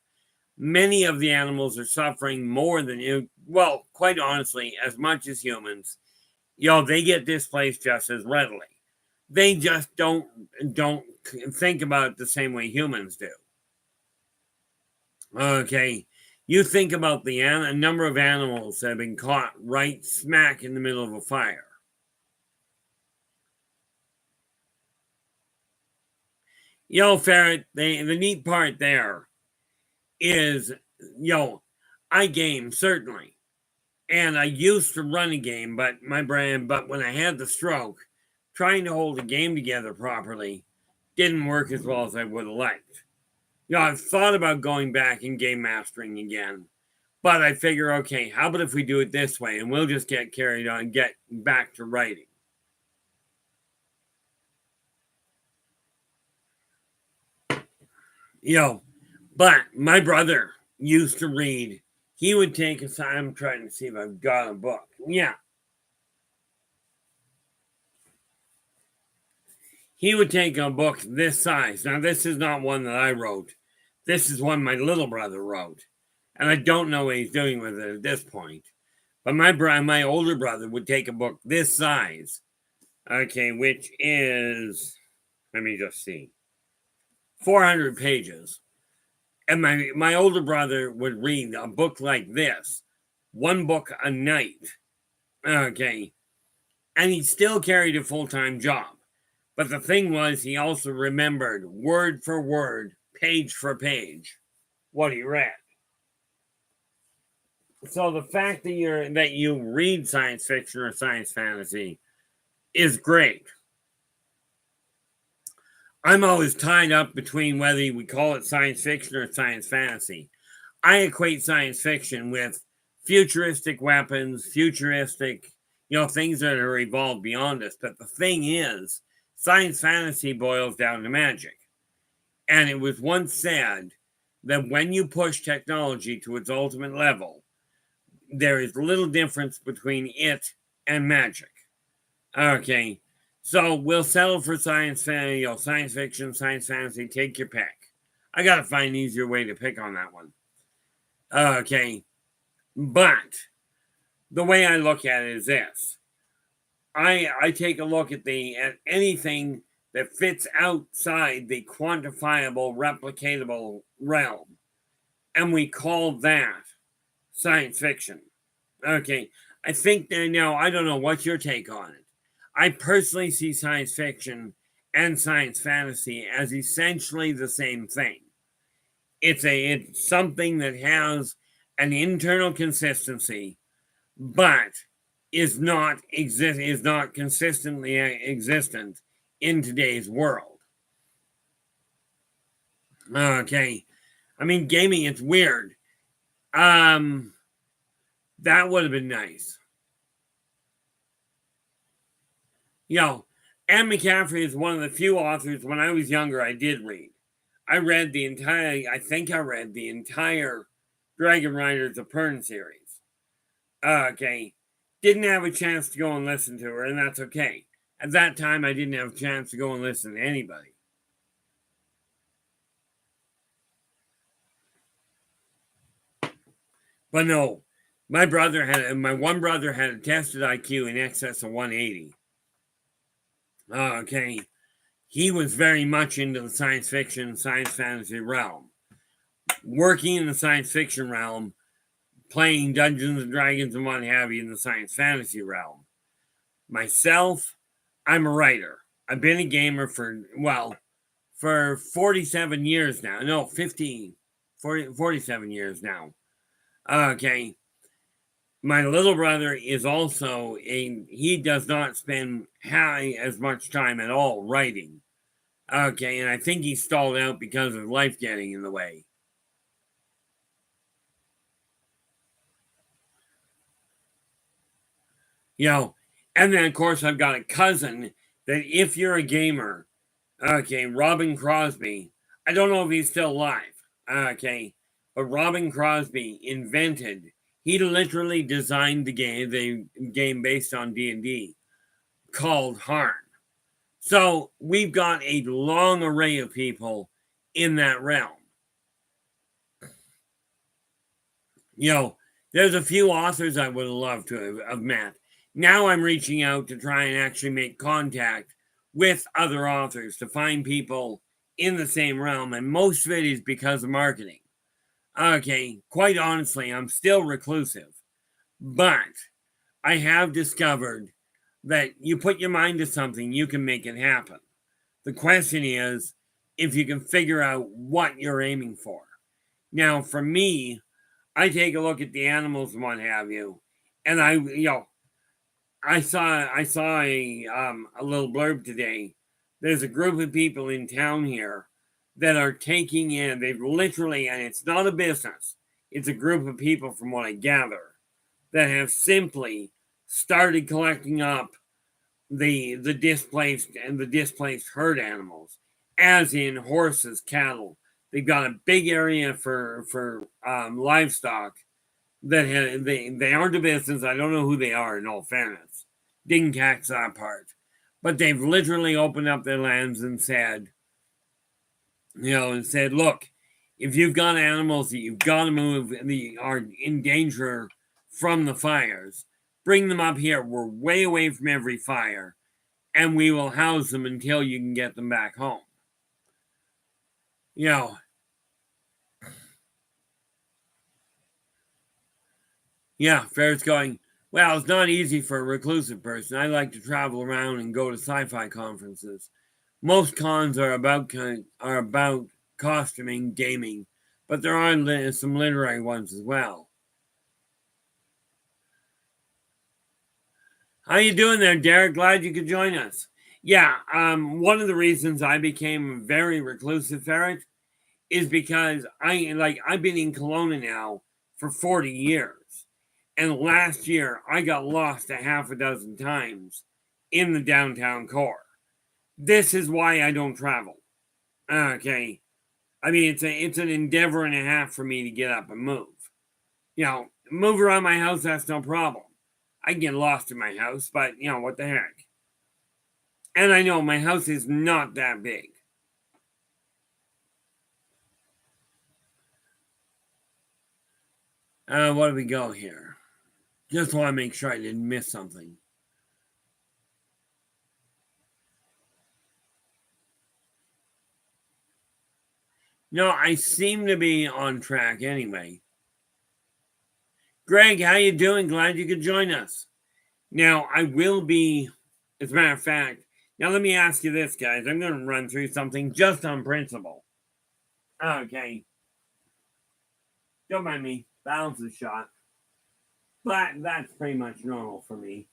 Many of the animals are suffering more than you, well, quite honestly, as much as humans. They get displaced just as readily. They just don't think about it the same way humans do. Okay, you think about the number of animals that have been caught right smack in the middle of a fire. Ferret, the neat part there is, I game, certainly. And I used to run a game, but when I had the stroke, trying to hold a game together properly didn't work as well as I would have liked. I've thought about going back and game mastering again, but I figure, okay, how about if we do it this way and we'll just get carried on, get back to writing. But my brother used to read. He would take us. I'm trying to see if I've got a book. Yeah. He would take a book this size. Now, this is not one that I wrote. This is one my little brother wrote. And I don't know what he's doing with it at this point. But my older brother would take a book this size. Okay, which is, let me just see, 400 pages. And my older brother would read a book like this, one book a night. Okay. And he still carried a full-time job. But the thing was, he also remembered word for word, page for page, what he read. So the fact that you read science fiction or science fantasy is great. I'm always tied up between whether we call it science fiction or science fantasy. I equate science fiction with futuristic weapons, futuristic, things that are evolved beyond us. But the thing is, science fantasy boils down to magic. And it was once said that when you push technology to its ultimate level, there is little difference between it and magic. Okay, so we'll settle for science fiction, science fantasy, take your pick. I gotta find an easier way to pick on that one. Okay, but the way I look at it is this. I take a look at anything that fits outside the quantifiable, replicatable realm, and we call that science fiction. Okay, I think now I don't know what's your take on it. I personally see science fiction and science fantasy as essentially the same thing. It's something that has an internal consistency, but is not consistently existent in today's world. Okay, I mean gaming. It's weird. That would have been nice. Anne McCaffrey is one of the few authors when I was younger I did read. I read the entire Dragon Riders of Pern series. Okay. Didn't have a chance to go and listen to her, and that's okay. At that time, I didn't have a chance to go and listen to anybody. But no, my one brother had a tested IQ in excess of 180. Okay. He was very much into the science fiction, science fantasy realm. Working in the science fiction realm, playing Dungeons and Dragons and what have you in the science fantasy realm. Myself, I'm a writer. I've been a gamer for 47 years now. No, 47 years now. Okay. My little brother is also he does not spend as much time at all writing. Okay, and I think he stalled out because of life getting in the way. You know, and then of course I've got a cousin that if you're a gamer, okay, Robin Crosby, I don't know if he's still alive, okay, but Robin Crosby he literally designed the game based on D&D called Harn. So we've got a long array of people in that realm. You know, there's a few authors I would have loved to have met. Now I'm reaching out to try and actually make contact with other authors to find people in the same realm, and most of it is because of marketing. Okay, quite honestly, I'm still reclusive, but I have discovered that you put your mind to something, you can make it happen. The question is if you can figure out what you're aiming for. Now, for me, I take a look at the animals and what have you, and I saw a little blurb today. There's a group of people in town here that are taking in. They've literally, and it's not a business. It's a group of people, from what I gather, that have simply started collecting up the displaced herd animals, as in horses, cattle. They've got a big area for livestock they aren't a business. I don't know who they are, in all fairness. Didn't catch that part. But they've literally opened up their lands and said, look, if you've got animals that you've got to move that are in danger from the fires, bring them up here. We're way away from every fire, and we will house them until you can get them back home. You know, yeah, Ferret's going, well, it's not easy for a reclusive person. I like to travel around and go to sci-fi conferences. Most cons are about costuming, gaming, but there are some literary ones as well. How you doing there, Derek? Glad you could join us. Yeah, one of the reasons I became a very reclusive ferret is because I've been in Kelowna now for 40 years. And last year I got lost a half a dozen times in the downtown core. This is why I don't travel. Okay. I mean, it's an endeavor and a half for me to get up and move. Move around my house, that's no problem. I can get lost in my house, but what the heck? And I know my house is not that big. What do we go here? Just want to make sure I didn't miss something. No, I seem to be on track anyway. Greg, how you doing? Glad you could join us. Now, I will be, as a matter of fact, now let me ask you this, guys. I'm going to run through something just on principle. Okay. Don't mind me. Balance is shot. But that's pretty much normal for me.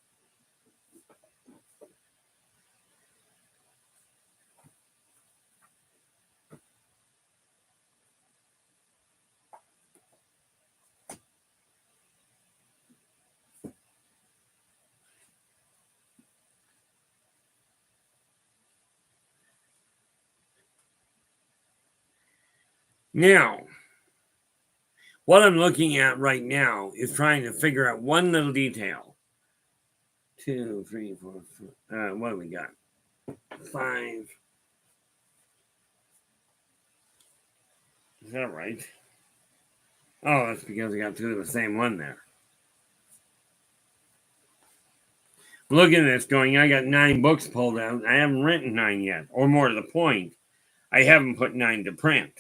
Now, what I'm looking at right now is trying to figure out one little detail. 2, 3, 4, 5. What do we got? 5. Is that right? Oh, that's because I got 2 of the same one there. Looking at this going, I got 9 books pulled out. I haven't written 9 yet. Or more to the point, I haven't put 9 to print.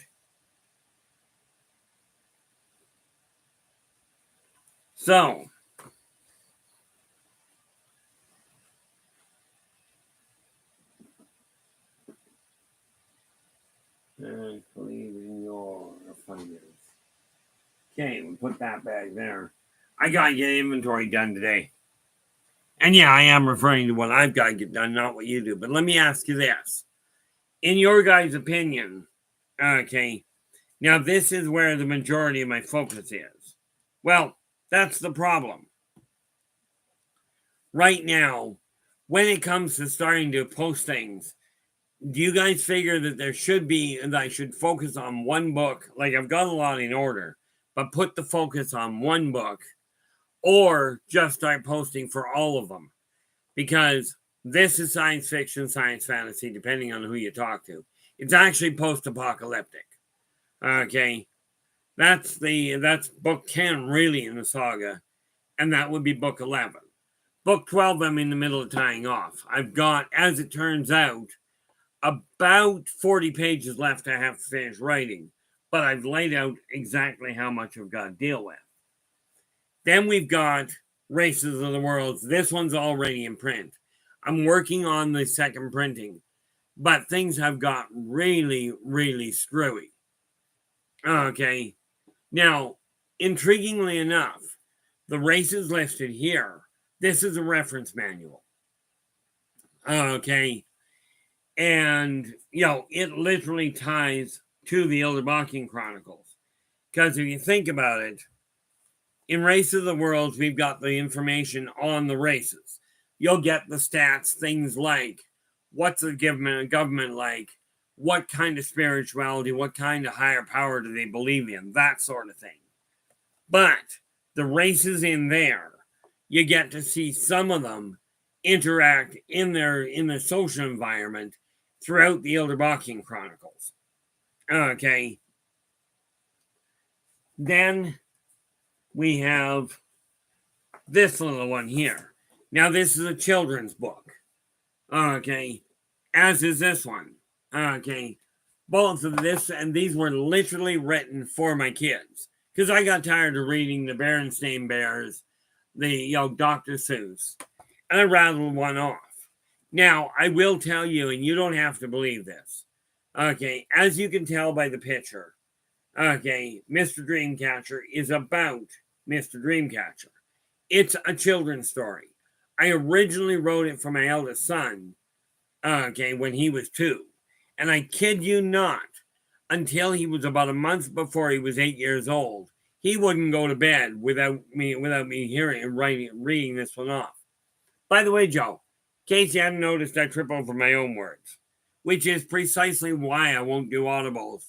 So, I believe in your finance. Okay, we'll put that back there. I gotta get inventory done today. And yeah, I am referring to what I've got to get done, not what you do. But let me ask you this. In your guys' opinion, okay, now this is where the majority of my focus is. Well, that's the problem. right now, when it comes to starting to post things, do you guys figure that that I should focus on one book? Like, I've got a lot in order, but put the focus on one book, or just start posting for all of them? Because this is science fiction, science fantasy, depending on who you talk to. It's actually post-apocalyptic. Okay, that's book 10 really in the saga, and that would be book 11. Book 12, I'm in the middle of tying off. I've got, as it turns out, about 40 pages left I have to finish writing, but I've laid out exactly how much I've got to deal with. Then we've got Races of the Worlds. This one's already in print. I'm working on the second printing, but things have got really, really screwy. Okay. Now, intriguingly enough, the races listed here, this is a reference manual. Okay. And, it literally ties to the Yldrbacian Chronicles. Because if you think about it, in Race of the Worlds, we've got the information on the races. You'll get the stats, things like what's the government like, what kind of spirituality, what kind of higher power do they believe in, that sort of thing. But the races in there, you get to see some of them interact in the social environment throughout the Yldrbacian Chronicles. Okay. Then we have this little one here. Now, this is a children's book. Okay. As is this one. Okay. Both of this and these were literally written for my kids. Because I got tired of reading the Berenstain Bears, the Dr. Seuss. And I rattled one off. Now, I will tell you, and you don't have to believe this. Okay, as you can tell by the picture, okay, Mr. Dreamcatcher is about Mr. Dreamcatcher. It's a children's story. I originally wrote it for my eldest son, okay, when he was 2. And I kid you not, until he was about a month before he was 8 years old, he wouldn't go to bed without me hearing and reading this one off. By the way, Joe, in case you hadn't noticed, I trip over my own words, which is precisely why I won't do audibles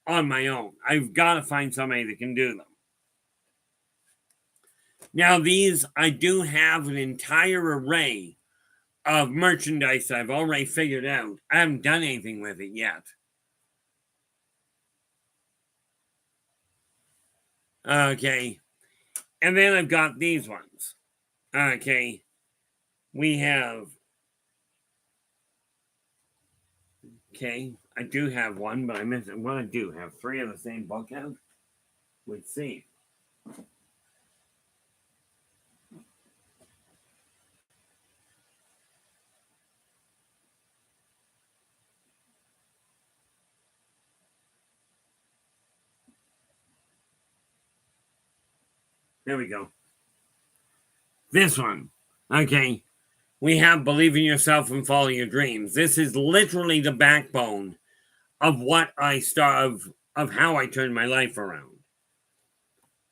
on my own. I've got to find somebody that can do them. Now, these, I do have an entire array of merchandise I've already figured out. I haven't done anything with it yet. Okay. And then I've got these ones. Okay. We have... Okay. I do have one, but I missed it. What I do have 3 of the same book out? Let's see. There we go. This one. Okay. We have Believe in Yourself and Follow Your Dreams. This is literally the backbone of what I of how I turned my life around.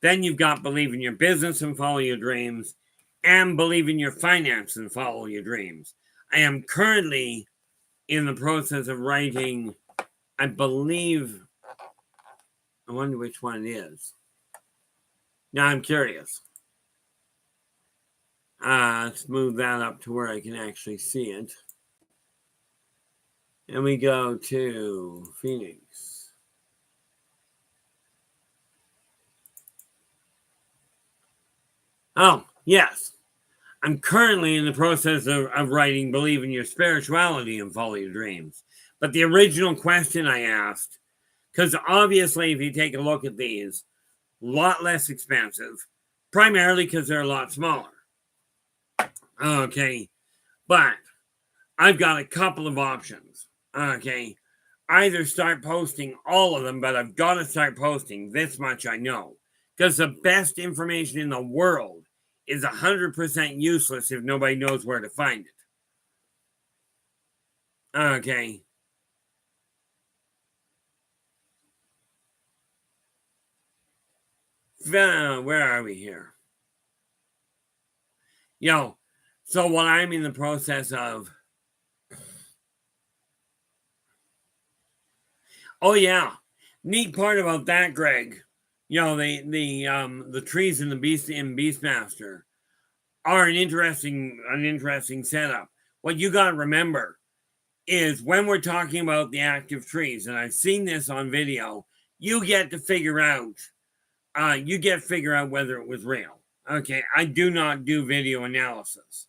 Then you've got Believe in Your Business and Follow Your Dreams, and Believe in Your Finance and Follow Your Dreams. I am currently in the process of writing, I believe, I wonder which one it is. Now I'm curious. Let's move that up to where I can actually see it. And we go to Phoenix. Oh, yes. I'm currently in the process of writing Believe in Your Spirituality and Follow Your Dreams. But the original question I asked, because obviously if you take a look at these, a lot less expensive, primarily because they're a lot smaller. Okay, but I've got a couple of options. Okay, either start posting all of them, but I've got to start posting, this much I know. Because the best information in the world is 100% useless if nobody knows where to find it. Okay. Where are we here? So what I'm in the process of, oh yeah, neat part about that, Greg. The trees in the Beastmaster are an interesting setup. What you got to remember is when we're talking about the active trees, and I've seen this on video, you get to figure out whether it was real. Okay, I do not do video analysis.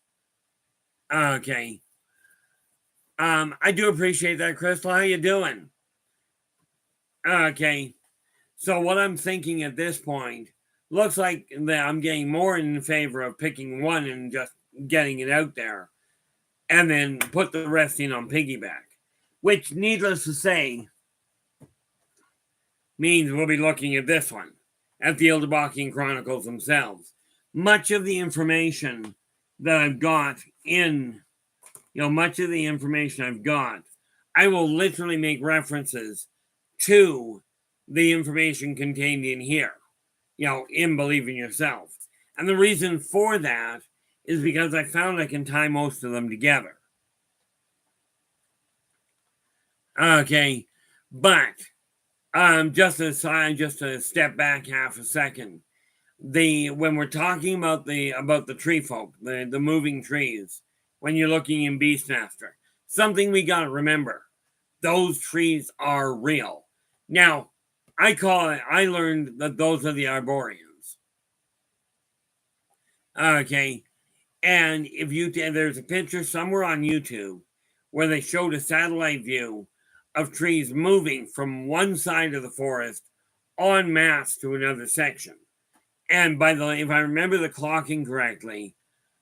Okay. I do appreciate that, Crystal. How you doing? Okay. So what I'm thinking at this point looks like that I'm getting more in favor of picking one and just getting it out there, and then put the rest in on piggyback. Which, needless to say, means we'll be looking at this one, at the Yldrbacian Chronicles themselves. Much of the information that I've got I will literally make references to the information contained in here, in Believe in Yourself. And the reason for that is because I found I can tie most of them together. Okay, but just to step back half a second, when we're talking about the tree folk, the moving trees, when you're looking in Beastmaster, something we got to remember: those trees are real. Now, I learned that those are the arboreans. Okay, and there's a picture somewhere on YouTube where they showed a satellite view of trees moving from one side of the forest en masse to another section. And if I remember the clocking correctly,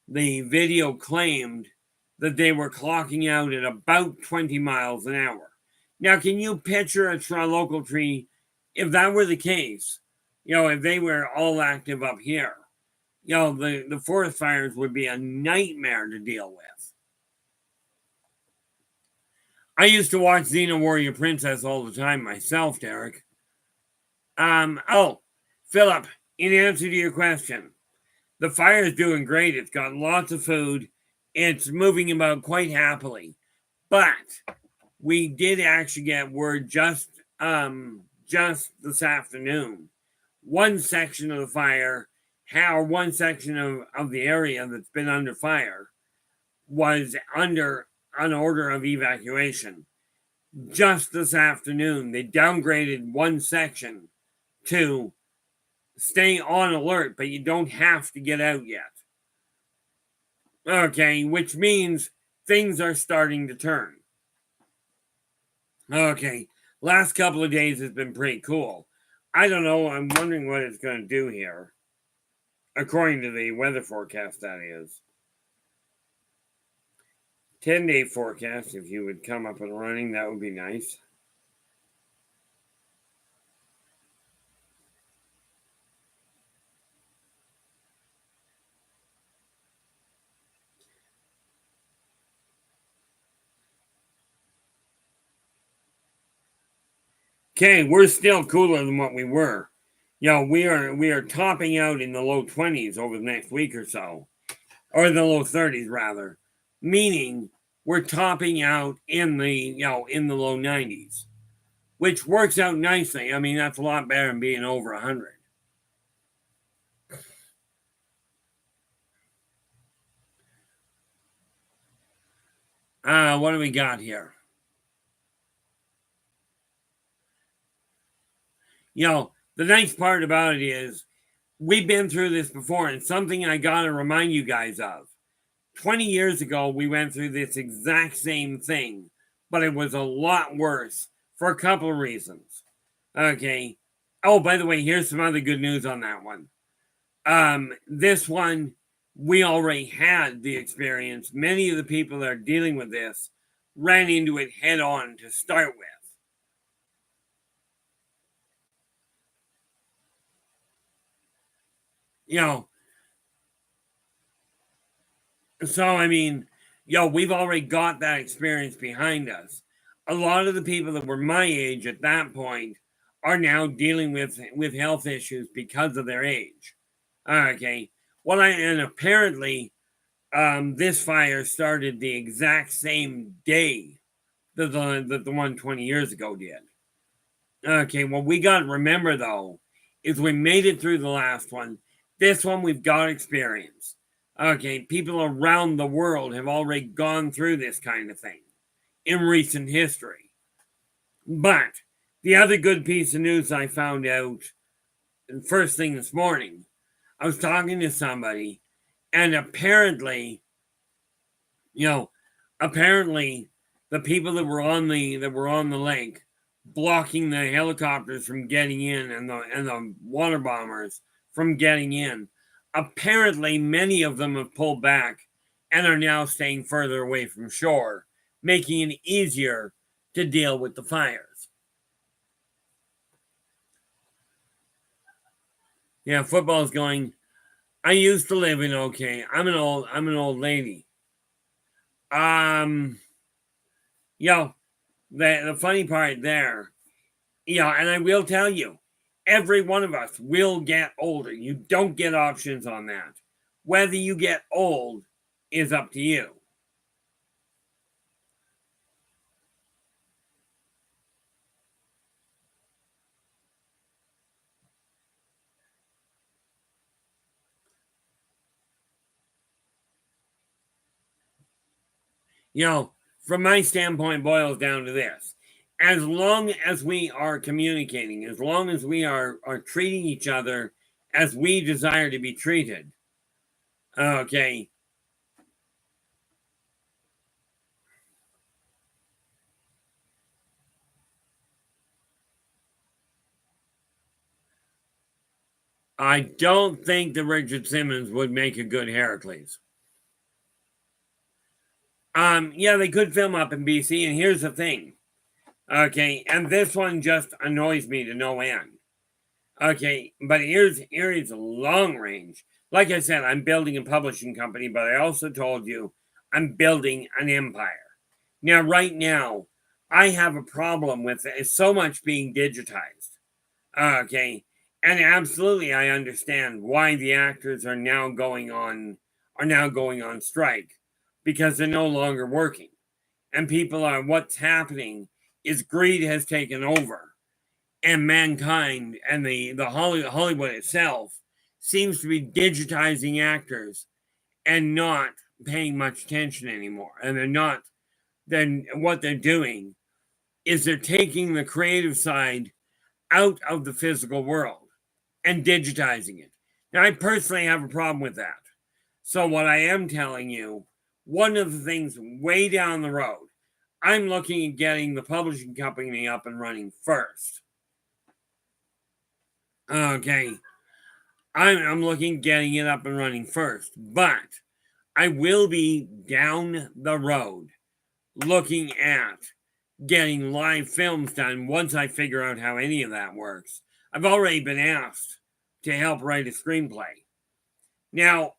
the video claimed that they were clocking out at about 20 miles an hour. Now, can you picture a local tree, if that were the case, if they were all active up here, the forest fires would be a nightmare to deal with. I used to watch Xena Warrior Princess all the time myself, Derek. Philip, in answer to your question, the fire is doing great. It's got lots of food. It's moving about quite happily. But we did actually get word just this afternoon. One section of the fire, one section of the area that's been under fire, was under an order of evacuation. Just this afternoon, they downgraded one section to stay on alert, but you don't have to get out yet. Okay, which means things are starting to turn. Okay, last couple of days has been pretty cool. I don't know, I'm wondering what it's going to do here. According to the weather forecast, that is. 10-day forecast, if you would come up and running, that would be nice. Okay, we're still cooler than what we were. We are topping out in the low 20s over the next week or so, or the low 30s rather, meaning we're topping out in the low 90s, which works out nicely. I mean, that's a lot better than being over 100. What do we got here? The nice part about it is we've been through this before, and something I got to remind you guys of. 20 years ago, we went through this exact same thing, but it was a lot worse for a couple of reasons. Okay. Oh, by the way, here's some other good news on that one. This one, we already had the experience. Many of the people that are dealing with this ran into it head on to start with. So, I mean, we've already got that experience behind us. A lot of the people that were my age at that point are now dealing with health issues because of their age. Okay. Well, and apparently this fire started the exact same day that the one 20 years ago did. Okay, what we got to remember though is we made it through the last one. This one we've got experience. Okay, people around the world have already gone through this kind of thing in recent history. But the other good piece of news I found out first thing this morning, I was talking to somebody, and apparently, you know, apparently the people that were on the lake blocking the helicopters from getting in and the water bombers from getting in. Apparently, many of them have pulled back and are now staying further away from shore, making it easier to deal with the fires. Yeah, football's going. I used to live in OK. I'm an old lady. Um, yo, the funny part there, and I will tell you, every one of us will get older. You don't get options on that. Whether you get old is up to you. From my standpoint, boils down to this. As long as we are communicating, as long as we are treating each other as we desire to be treated, okay, I don't think that Richard Simmons would make a good Heracles. Yeah, they could film up in BC, and here's the thing. Okay, and this one just annoys me to no end. Okay, but here's long range. Like I said, I'm building a publishing company, but I also told you I'm building an empire. Now, right now, I have a problem with so much being digitized. Okay, and absolutely, I understand why the actors are now going on strike because they're no longer working, and people are. What's happening is greed has taken over, and mankind and the Hollywood itself seems to be digitizing actors and not paying much attention anymore. And they're not. Then what they're doing is they're taking the creative side out of the physical world and digitizing it. Now, I personally have a problem with that. So, what I am telling you, one of the things way down the road, I'm looking at getting the publishing company up and running first. Okay. I'm looking at getting it up and running first, but I will be down the road looking at getting live films done once I figure out how any of that works. I've already been asked to help write a screenplay. Now,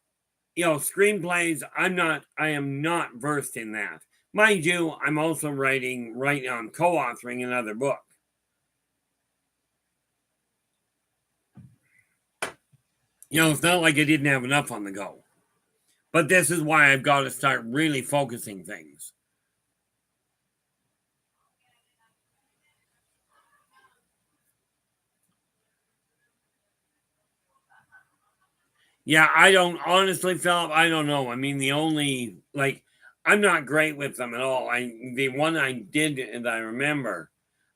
screenplays, I am not versed in that. Mind you, I'm also writing right now, I'm co-authoring another book. It's not like I didn't have enough on the go. But this is why I've got to start really focusing things. Yeah, I don't honestly, Philip. I don't know. I mean, I'm not great with them at all. The one I did that I remember.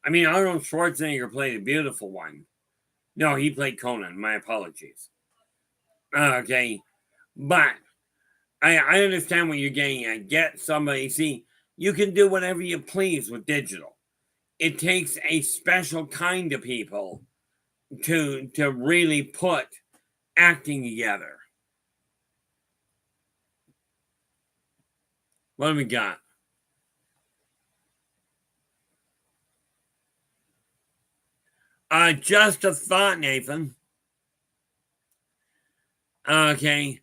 I mean, Arnold Schwarzenegger played a beautiful one. No, he played Conan. My apologies. Okay, but I understand what you're getting at. Get somebody. See, you can do whatever you please with digital. It takes a special kind of people to really put acting together. What do we got? Just a thought, Nathan. Okay,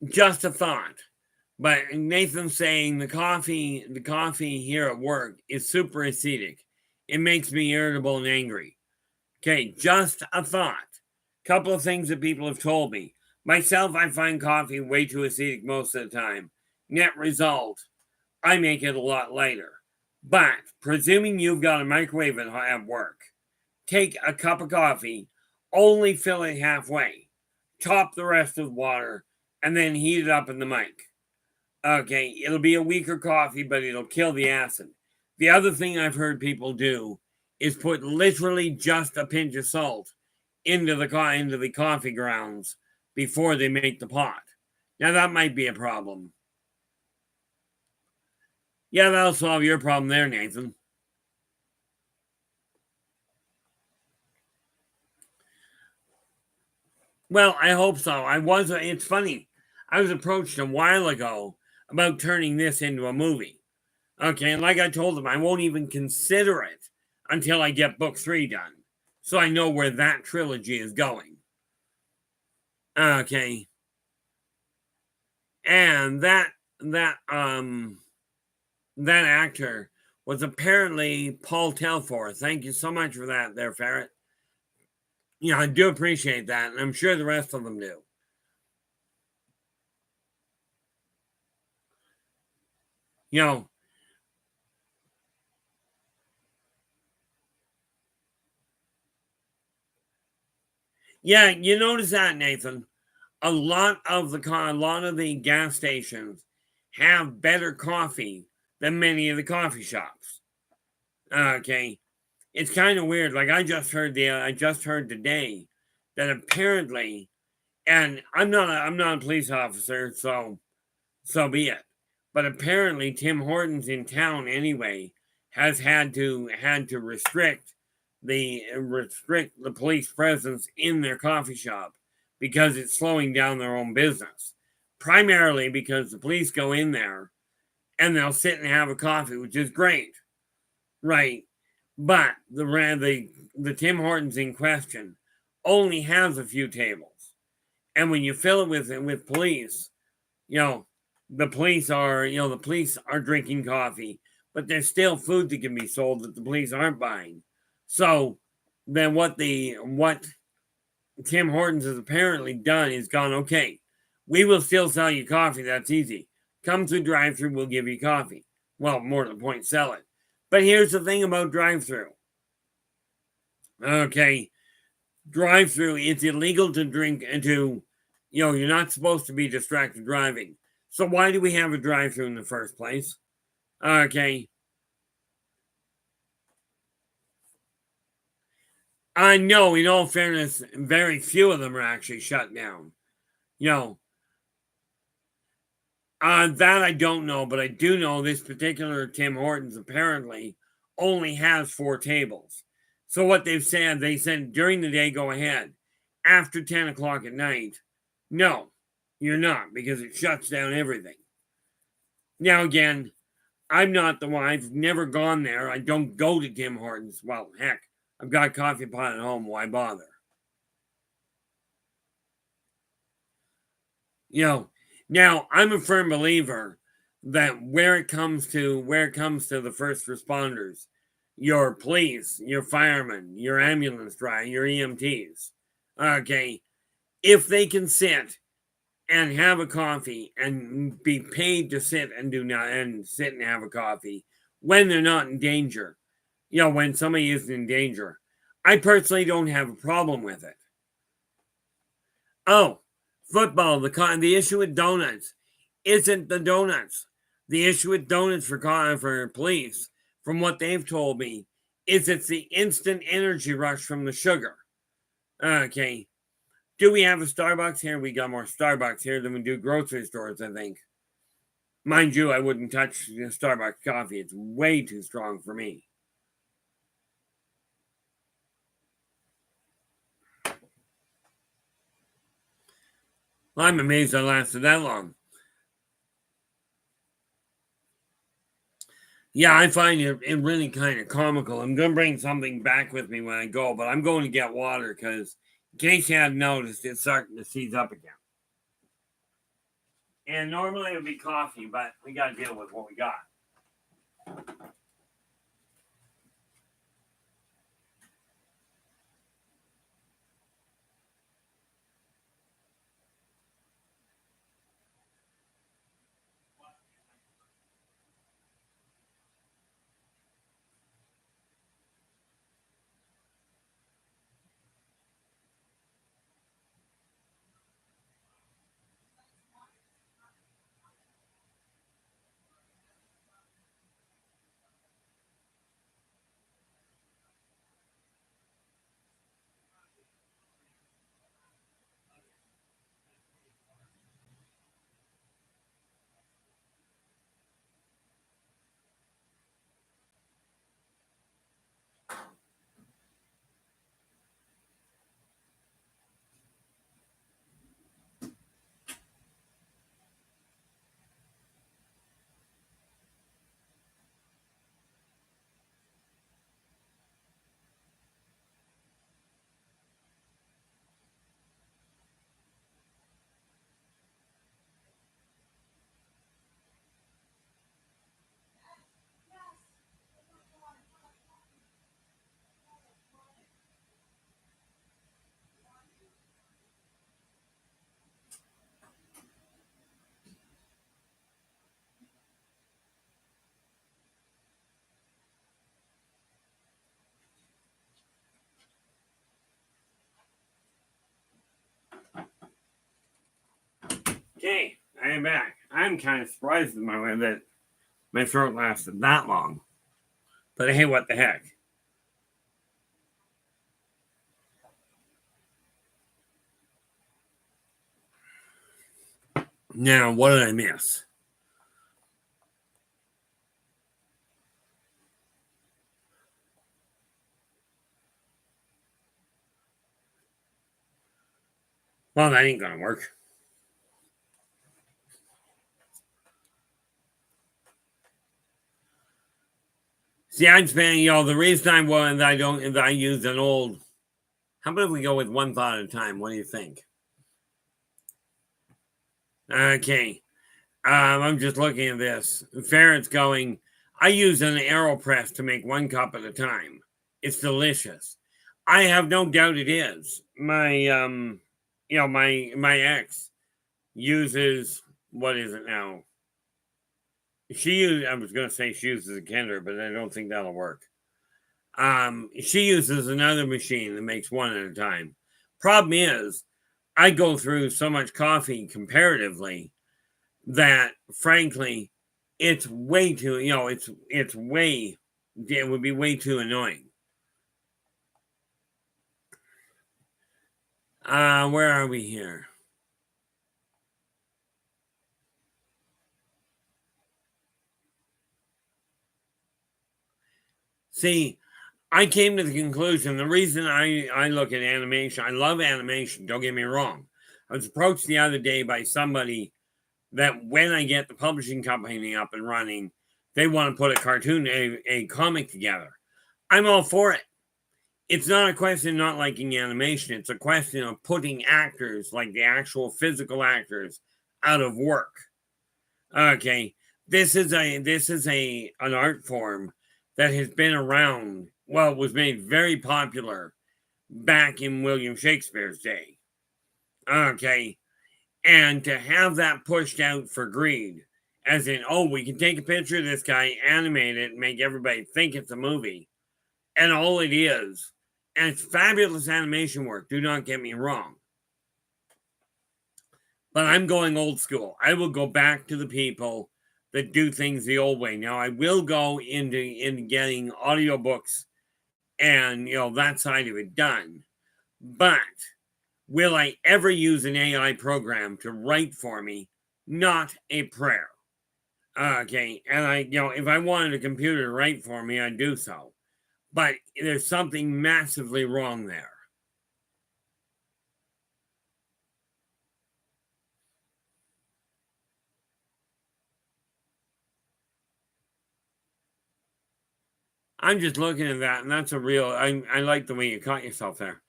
just a thought. But Nathan's saying the coffee here at work is super acidic. It makes me irritable and angry. Okay, just a thought. Couple of things that people have told me. Myself, I find coffee way too acidic most of the time. Net result, I make it a lot lighter. But presuming you've got a microwave at work, take a cup of coffee, only fill it halfway, top the rest with water, and then heat it up in the mic. Okay, it'll be a weaker coffee, but it'll kill the acid. The other thing I've heard people do is put literally just a pinch of salt into the coffee grounds before they make the pot. Now that might be a problem. Yeah, that'll solve your problem there, Nathan. Well, I hope so. It's funny. I was approached a while ago about turning this into a movie. Okay, and like I told them, I won't even consider it until I get book 3 done. So I know where that trilogy is going. Okay. And that actor was apparently Paul Telford. Thank you so much for that there, Ferret. Yeah, I do appreciate that, and I'm sure the rest of them do. You know, yeah, you notice that, Nathan. A lot of the gas stations have better coffee than many of the coffee shops. Okay, it's kind of weird. Like I just heard today that apparently, and I'm not a police officer, so be it. But apparently, Tim Hortons in town anyway has had to restrict the police presence in their coffee shop because it's slowing down their own business. Primarily because the police go in there and they'll sit and have a coffee, which is great, right? But the Tim Hortons in question only has a few tables, and when you fill it with police, you know, the police are drinking coffee, but there's still food that can be sold that the police aren't buying. So then what Tim Hortons has apparently done is gone, okay, we will still sell you coffee, that's easy. Come through drive through, we'll give you coffee. Well, more to the point, sell it. But here's the thing about drive through. Okay, drive through, it's illegal to drink and to, you're not supposed to be distracted driving. So why do we have a drive through in the first place? Okay. I know, in all fairness, very few of them are actually shut down. You know, that I don't know, but I do know this particular Tim Hortons apparently only has 4 tables. So what they said during the day, go ahead. After 10 o'clock at night, no, you're not, because it shuts down everything. Now, again, I'm not the one, I've never gone there. I don't go to Tim Hortons. Well, heck, I've got a coffee pot at home. Why bother? Now I'm a firm believer that where it comes to the first responders, your police, your firemen, your ambulance driver, your EMTs, okay, if they can sit and have a coffee and be paid to sit and sit and have a coffee when they're not in danger, when somebody isn't in danger, I personally don't have a problem with it. Oh, football. The issue with donuts isn't the donuts. The issue with donuts for police, from what they've told me, is it's the instant energy rush from the sugar. Okay. Do we have a Starbucks here? We got more Starbucks here than we do grocery stores, I think. Mind you, I wouldn't touch Starbucks coffee. It's way too strong for me. Well, I'm amazed I lasted that long. Yeah, I find it really kind of comical. I'm going to bring something back with me when I go, but I'm going to get water because, in case you hadn't noticed, it's starting to seize up again. And normally it would be coffee, but we got to deal with what we got. Okay, I am back. I'm kind of surprised that my throat lasted that long. But hey, what the heck? Now, what did I miss? Well, that ain't gonna work. See, I'm spending, the reason I use an old. How about if we go with one thought at a time? What do you think? Okay. I'm just looking at this. Ferret's going. I use an AeroPress to make one cup at a time. It's delicious. I have no doubt it is. My ex uses, what is it now? I was going to say she uses a Kinder, but I don't think that'll work. She uses another machine that makes one at a time. Problem is, I go through so much coffee comparatively that, frankly, it's way too, it would be way too annoying. Where are we here? See, I came to the conclusion, the reason I look at animation, I love animation, don't get me wrong. I was approached the other day by somebody that when I get the publishing company up and running, they want to put a comic together. I'm all for it. It's not a question of not liking animation. It's a question of putting actors, like the actual physical actors, out of work. Okay, this is an art form that has been around. Well, it was made very popular back in William Shakespeare's day. Okay, and to have that pushed out for greed, as in, oh, we can take a picture of this guy, animate it, and make everybody think it's a movie, and all it is, and it's fabulous animation work. Do not get me wrong. But I'm going old school. I will go back to the people that do things the old way. Now I will go into getting audiobooks and that side of it done. But will I ever use an AI program to write for me? Not a prayer. Okay. And if I wanted a computer to write for me, I'd do so. But there's something massively wrong there. I'm just looking at that, and that's a real. I like the way you caught yourself there.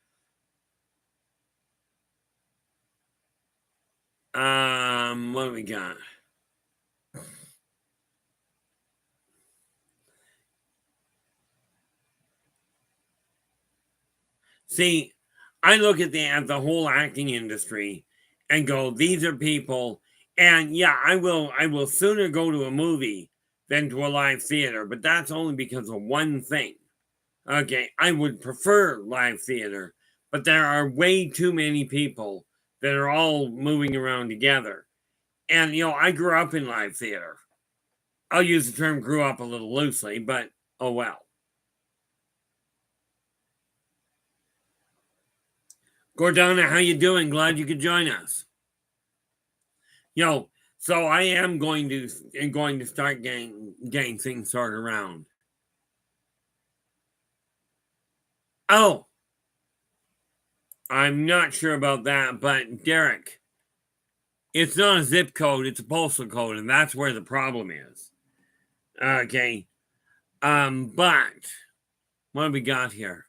What do we got? See, I look at the whole acting industry and go, these are people, and yeah, I will sooner go to a movie than to a live theater, but that's only because of one thing. Okay, I would prefer live theater, but there are way too many people that are all moving around together. And I grew up in live theater. I'll use the term grew up a little loosely, but oh well. Gordana, how you doing? Glad you could join us. So I am going to start getting things sorted around. Oh, I'm not sure about that, but Derek, it's not a zip code, it's a postal code, and that's where the problem is. Okay. But what have we got here?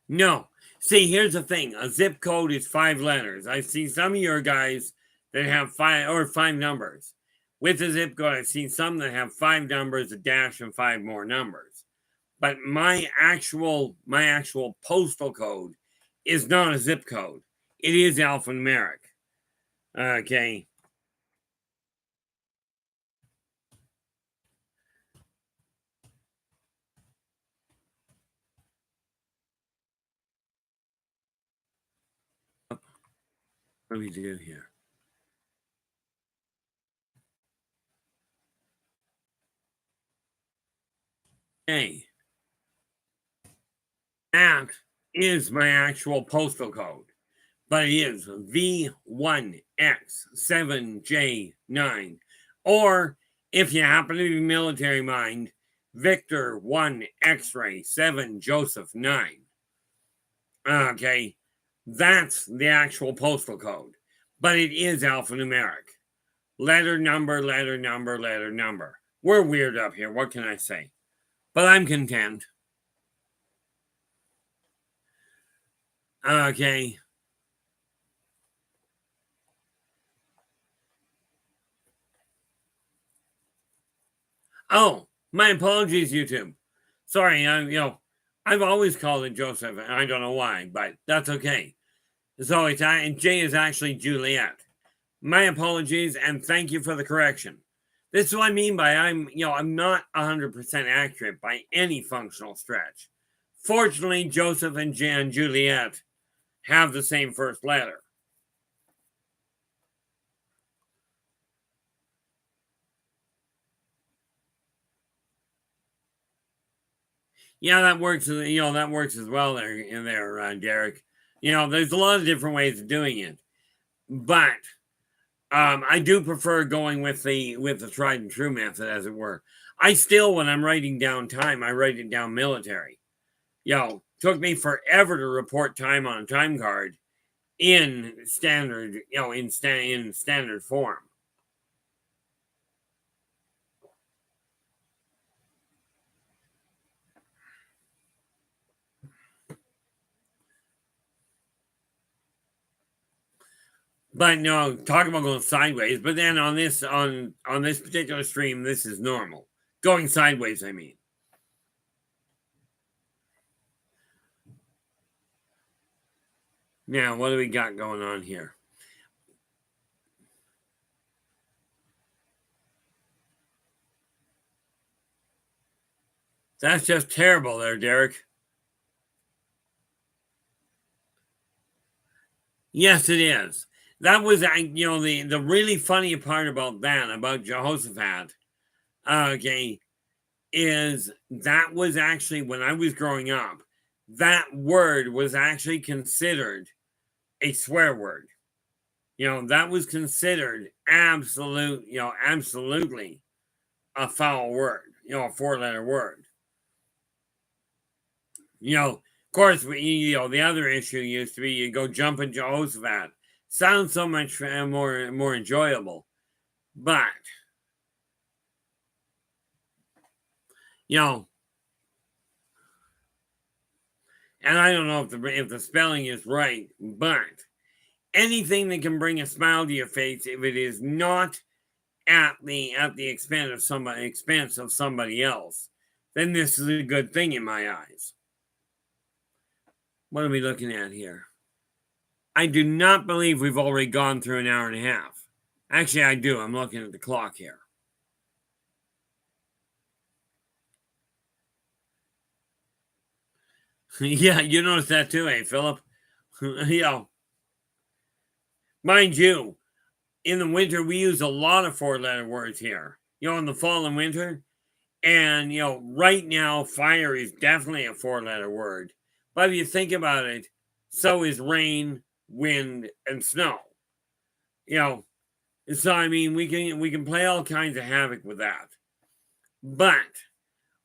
No. See, here's the thing. A zip code is 5 letters. I see some of your guys that have 5 numbers. With a zip code, I've seen some that have 5 numbers, a dash, and 5 more numbers. But my actual postal code is not a zip code. It is alphanumeric. Okay. What do we do here? Okay. That is my actual postal code, but it is V1X7J9. Or if you happen to be military mind, Victor 1 X-ray 7 Joseph 9. Okay, that's the actual postal code, but it is alphanumeric. Letter, number, letter, number, letter, number. We're weird up here, what can I say? But I'm content. Okay. Oh, my apologies, YouTube. Sorry, I've always called it Joseph, and I don't know why, but that's okay. So it's J is actually Juliet. My apologies, and thank you for the correction. This is what I mean by I'm not 100% accurate by any functional stretch. Fortunately, Joseph and Juliet have the same first letter. Yeah, that works. That works as well there, Derek. There's a lot of different ways of doing it, but I do prefer going with the tried and true method, as it were. I still, when I'm writing down time, I write it down military. Took me forever to report time on a time card in standard, in standard form. But no, talk about going sideways. But then on this particular stream, this is normal. Going sideways, I mean. Now, what do we got going on here? That's just terrible there, Derek. Yes, it is. That was, the really funny part about that, about Jehoshaphat, okay, is that was actually, when I was growing up, that word was actually considered a swear word. That was considered absolutely a foul word, a 4-letter word. Of course, the other issue used to be you go jumping Jehoshaphat. Sounds so much more enjoyable, but and I don't know if the spelling is right, but anything that can bring a smile to your face, if it is not at the expense of somebody else, then this is a good thing in my eyes. What are we looking at here? I do not believe we've already gone through an hour and a half. Actually, I do. I'm looking at the clock here. Yeah, you noticed that too, eh, Philip? Mind you, in the winter, we use a lot of 4-letter words here. In the fall and winter. And, right now, fire is definitely a 4-letter word. But if you think about it, so is rain, wind, and snow. So I mean, we can play all kinds of havoc with that. But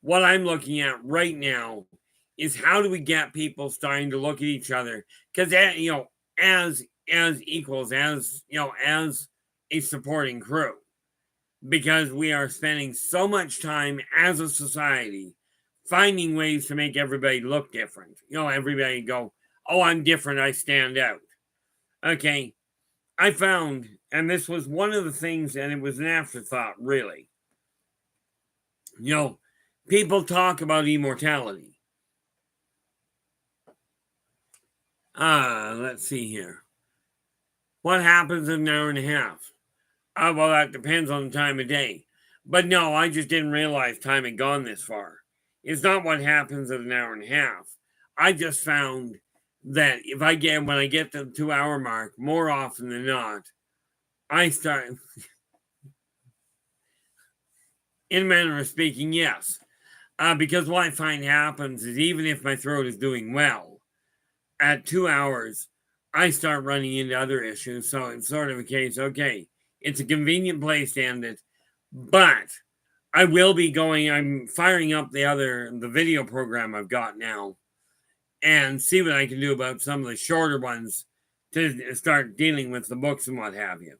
what I'm looking at right now is how do we get people starting to look at each other? Because as equals, as as a supporting crew, because we are spending so much time as a society finding ways to make everybody look different. Everybody go, oh, I'm different, I stand out. Okay, I found, and this was one of the things, and it was an afterthought, really. People talk about immortality. Let's see here. What happens in an hour and a half? Well, that depends on the time of day. But no, I just didn't realize time had gone this far. It's not what happens in an hour and a half. I just found that when I get to the 2 hour mark, more often than not, I start, in a manner of speaking, yes. Because what I find happens is even if my throat is doing well, at 2 hours, I start running into other issues. So it's sort of a case, okay, it's a convenient place to end it, but I'm firing up the video program I've got now and see what I can do about some of the shorter ones to start dealing with the books and what have you.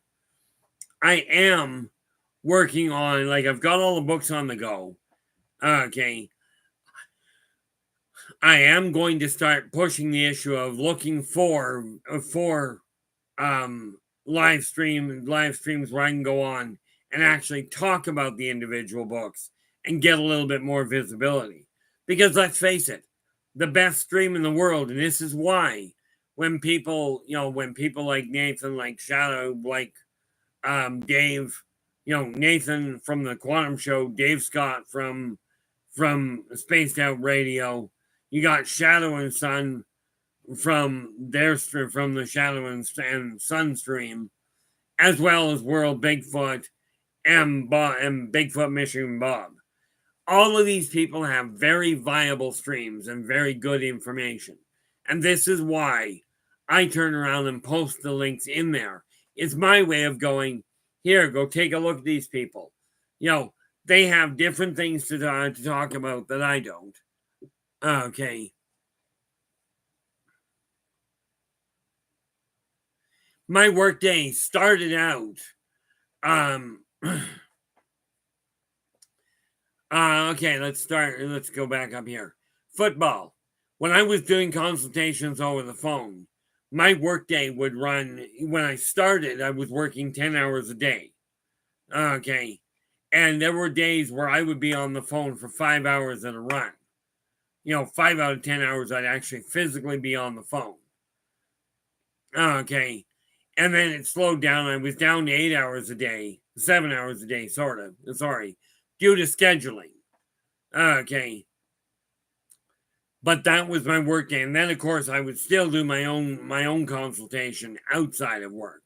I am working on, like, I've got all the books on the go. Okay. I am going to start pushing the issue of looking for live streams where I can go on and actually talk about the individual books and get a little bit more visibility. Because let's face it, the best stream in the world, and this is why when people like Nathan, like Shadow, like Dave, Nathan from the Quantum Show, Dave Scott from Spaced Out Radio, you got Shadow and Sun from the Shadow and Sun stream, as well as World Bigfoot and Bigfoot Michigan Bob. All of these people have very viable streams and very good information. And this is why I turn around and post the links in there. It's my way of going, here, go take a look at these people. They have different things to talk about that I don't. Okay. My workday started out. Okay, let's go back up here. Football. When I was doing consultations over the phone, my workday would run, when I started, I was working 10 hours a day. Okay. And there were days where I would be on the phone for 5 hours at a run. 5 out of 10 hours I'd actually physically be on the phone. Okay. And then it slowed down. I was down to 8 hours a day, 7 hours a day, sort of. Sorry. Due to scheduling. Okay. But that was my work day. And then, of course, I would still do my own consultation outside of work.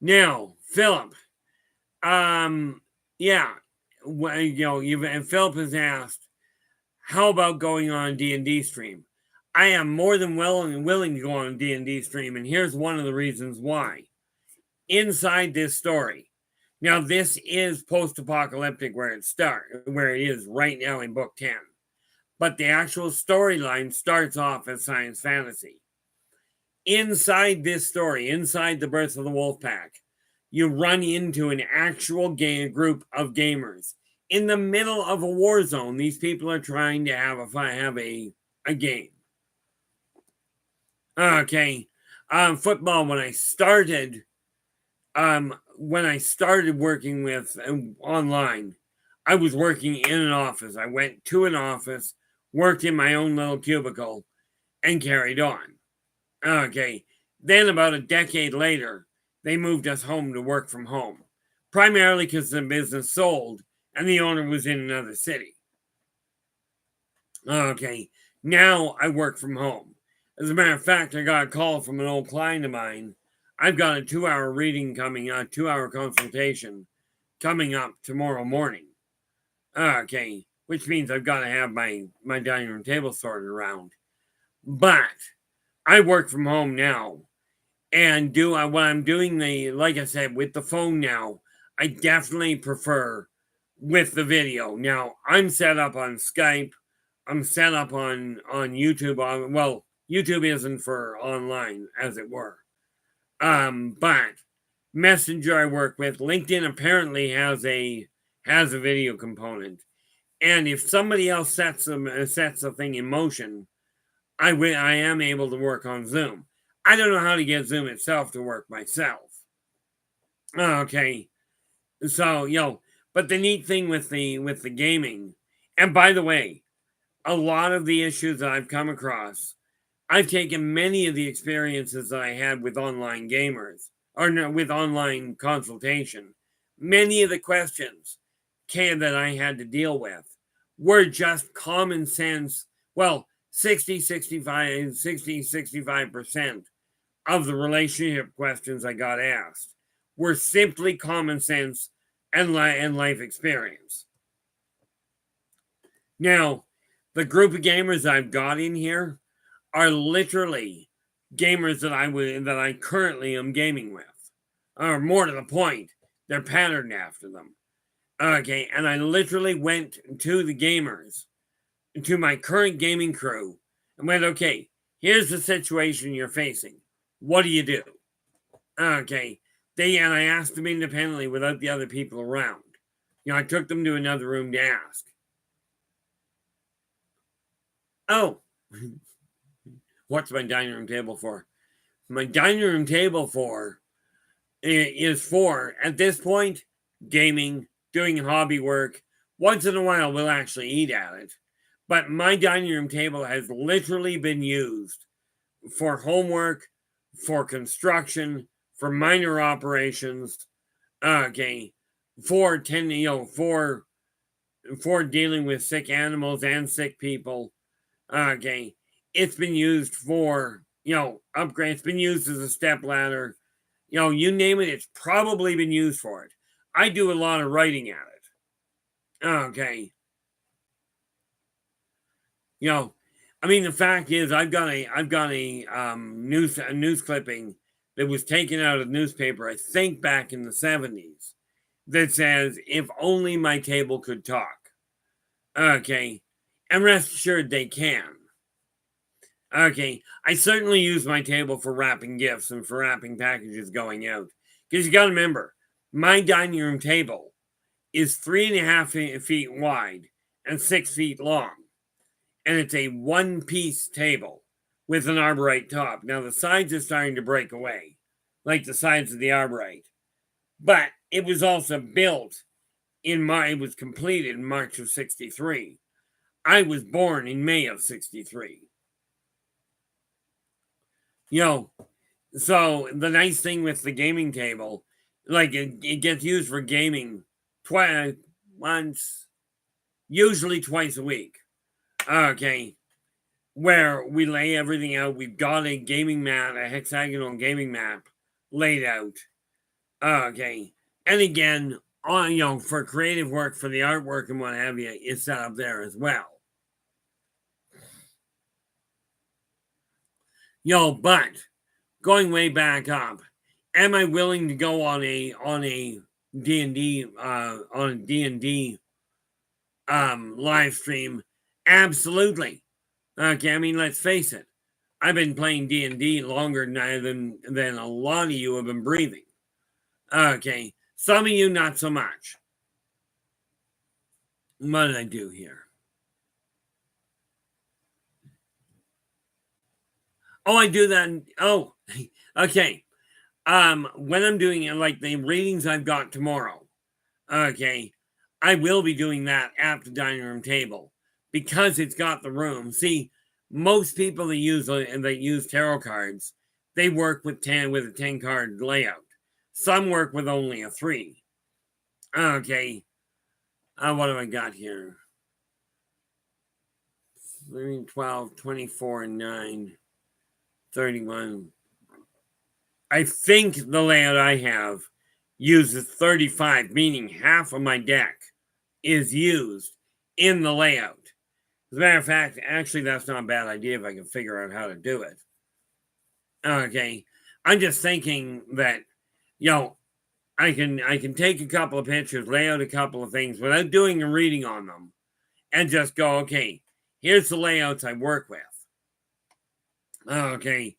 Now, Philip. Yeah. And Philip has asked, how about going on a D&D stream? I am more than willing to go on a D&D stream, and here's one of the reasons why. Inside this story, now this is post-apocalyptic where it is right now in book 10, but the actual storyline starts off as science fantasy. Inside this story, inside the Birth of the Wolfpack, you run into an actual group of gamers in the middle of a war zone. These people are trying to have a game. Okay. Football, when I started working with online, I was working in an office. I went to an office, worked in my own little cubicle, and carried on. Okay. Then about a decade later, they moved us home to work from home, primarily because the business sold and the owner was in another city. Okay. Now I work from home. As a matter of fact, I got a call from an old client of mine. I've got a 2-hour reading 2-hour consultation coming up tomorrow morning. Okay, which means I've got to have my dining room table sorted around. But I work from home now and what I'm doing, like I said, with the phone now, I definitely prefer with the video. Now, I'm set up on Skype. I'm set up on YouTube. YouTube isn't for online, as it were. But Messenger I work with, LinkedIn apparently has a video component. And if somebody else sets a thing in motion, I am able to work on Zoom. I don't know how to get Zoom itself to work myself. Okay. So, but the neat thing with the gaming, and by the way, a lot of the issues that I've come across, I've taken many of the experiences that I had with online gamers, or no, with online consultation. Many of the questions that I had to deal with were just common sense, 65% of the relationship questions I got asked were simply common sense and life experience. Now, the group of gamers I've got in here are literally gamers that I currently am gaming with. Or more to the point, they're patterned after them. Okay, and I literally went to the gamers, to my current gaming crew, and went, okay, here's the situation you're facing. What do you do? Okay, and I asked them independently without the other people around. I took them to another room to ask. Oh, what's my dining room table for? My dining room table is for, at this point, gaming, doing hobby work. Once in a while, we'll actually eat at it. But my dining room table has literally been used for homework, for construction, for minor operations, okay, for for dealing with sick animals and sick people. Okay, it's been used for upgrades. It's been used as a step ladder. You name it, it's probably been used for it. I do a lot of writing at it. Okay. I mean, the fact is, I've got a news clipping that was taken out of the newspaper, I think back in the 70s, that says, "If only my table could talk." Okay, and rest assured they can. Okay, I certainly use my table for wrapping gifts and for wrapping packages going out. Because you got to remember, my dining room table is 3.5 feet wide and 6 feet long. And it's a one-piece table with an arborite top. Now, the sides are starting to break away, like the sides of the arborite. But it was also built it was completed in March of 63. I was born in May of 63. So the nice thing with the gaming table, like it gets used for gaming usually twice a week. Okay. Where we lay everything out. We've got a gaming map, a hexagonal gaming map laid out. Okay. And again, for creative work, for the artwork and what have you, it's set up there as well. But going way back up, am I willing to go on a D&D live stream? Absolutely. Okay, I mean, let's face it. I've been playing D&D longer now than a lot of you have been breathing. Okay, some of you not so much. What did I do here? Oh, I do that. Oh, okay. When I'm doing it, like the readings I've got tomorrow, okay, I will be doing that at the dining room table because it's got the room. See, most people that use tarot cards, they work with a 10 card layout. Some work with only a 3. Okay. What have I got here? 3, 12, 24, 9, 31. I think the layout I have uses 35, meaning half of my deck is used in the layout. As a matter of fact, actually, that's not a bad idea if I can figure out how to do it. Okay. I'm just thinking that, I can take a couple of pictures, lay out a couple of things without doing a reading on them, and just go, okay, here's the layouts I work with. Okay.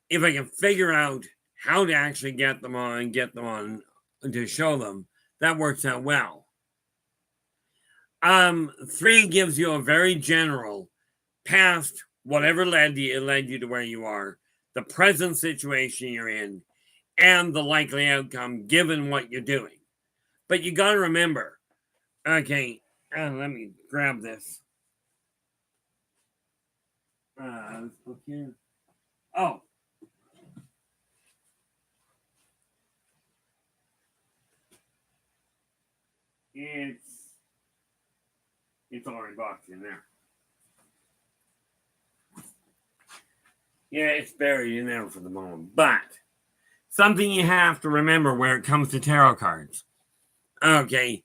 If I can figure out how to actually get them on to show them, that works out well. 3 gives you a very general past, whatever led you to where you are, the present situation you're in, and the likely outcome given what you're doing. But you got to remember, okay, let me grab this. This book here. Oh. It's already boxed in there. Yeah, it's buried in there for the moment. But something you have to remember where it comes to tarot cards. Okay,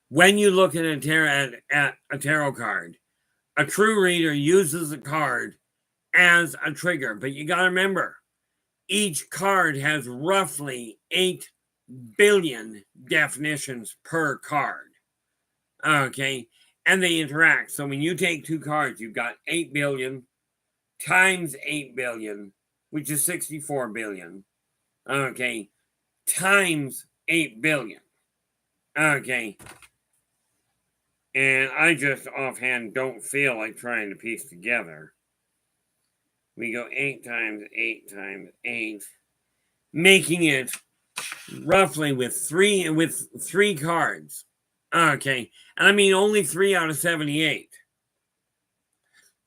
when you look at a tarot card, a true reader uses a card as a trigger. But you got to remember, each card has roughly 8 billion definitions per card. Okay, and they interact. So when you take 2 cards, you've got 8 billion times 8 billion, which is 64 billion. Okay, times 8 billion. Okay. And I just offhand don't feel like trying to piece together. We go 8 times 8 times 8, making it roughly with three cards. Okay. And I mean only 3 out of 78.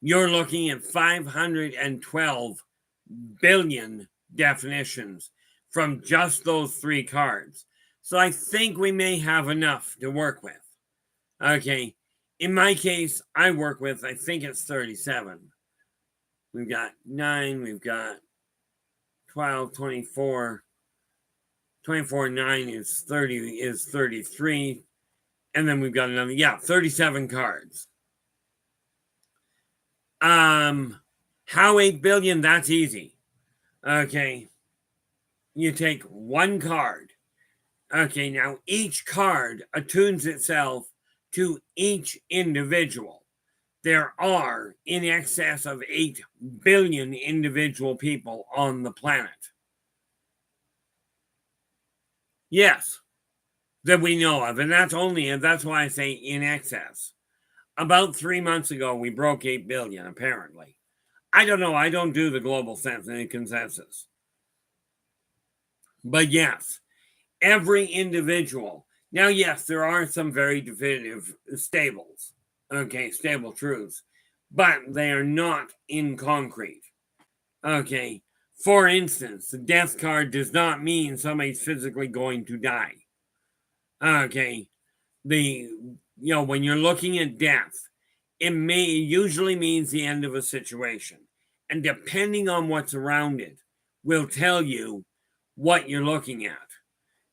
You're looking at 512 billion definitions from just those 3 cards. So I think we may have enough to work with. Okay. In my case, I work with, I think it's 37. We've got 9, we've got 12, 24. 24 9 is 33. And then we've got another, 37 cards. How 8 billion? That's easy. Okay. You take 1 card. Okay, now each card attunes itself to each individual. There are in excess of 8 billion individual people on the planet. Yes, that we know of. And that's why I say in excess. About 3 months ago, we broke 8 billion, apparently. I don't know. I don't do the global consensus. But yes, every individual. Now, yes, there are some very definitive stables. Okay, stable truths. But they are not in concrete. Okay. For instance, the death card does not mean somebody's physically going to die. Okay. When you're looking at death, it usually means the end of a situation. And depending on what's around it, will tell you what you're looking at.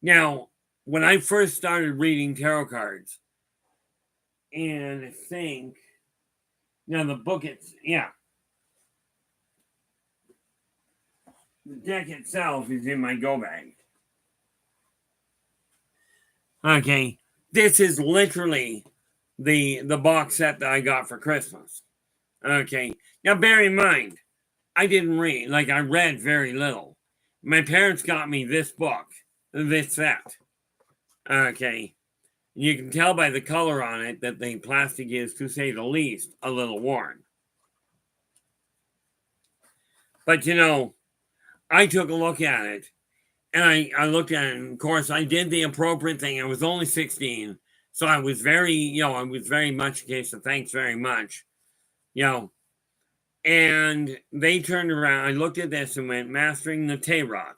Now, when I first started reading tarot cards, and I think, now the book, the deck itself is in my go bag. Okay, this is literally the box set that I got for Christmas. Okay, now bear in mind, I didn't read, I read very little. My parents got me this book, this set. Okay, you can tell by the color on it that the plastic is, to say the least, a little worn. But I took a look at it, and I looked at it, and of course I did the appropriate thing. I was only 16, so I was very much a case of thanks very much, and they turned around. I looked at this and went, mastering the tarot.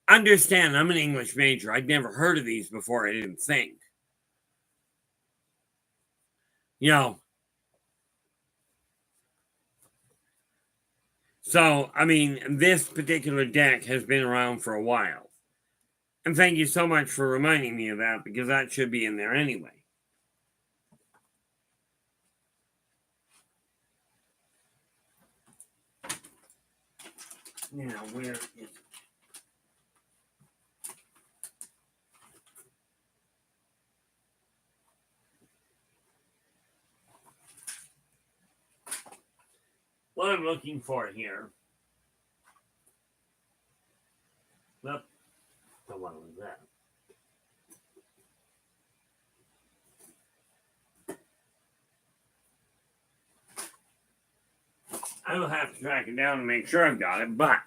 Understand, I'm an English major. I'd never heard of these before. I didn't think. So, I mean, this particular deck has been around for a while. And thank you so much for reminding me of that, because that should be in there anyway. Now, where is it? What I'm looking for here. Well, the one was that. I will have to track it down and make sure I've got it, but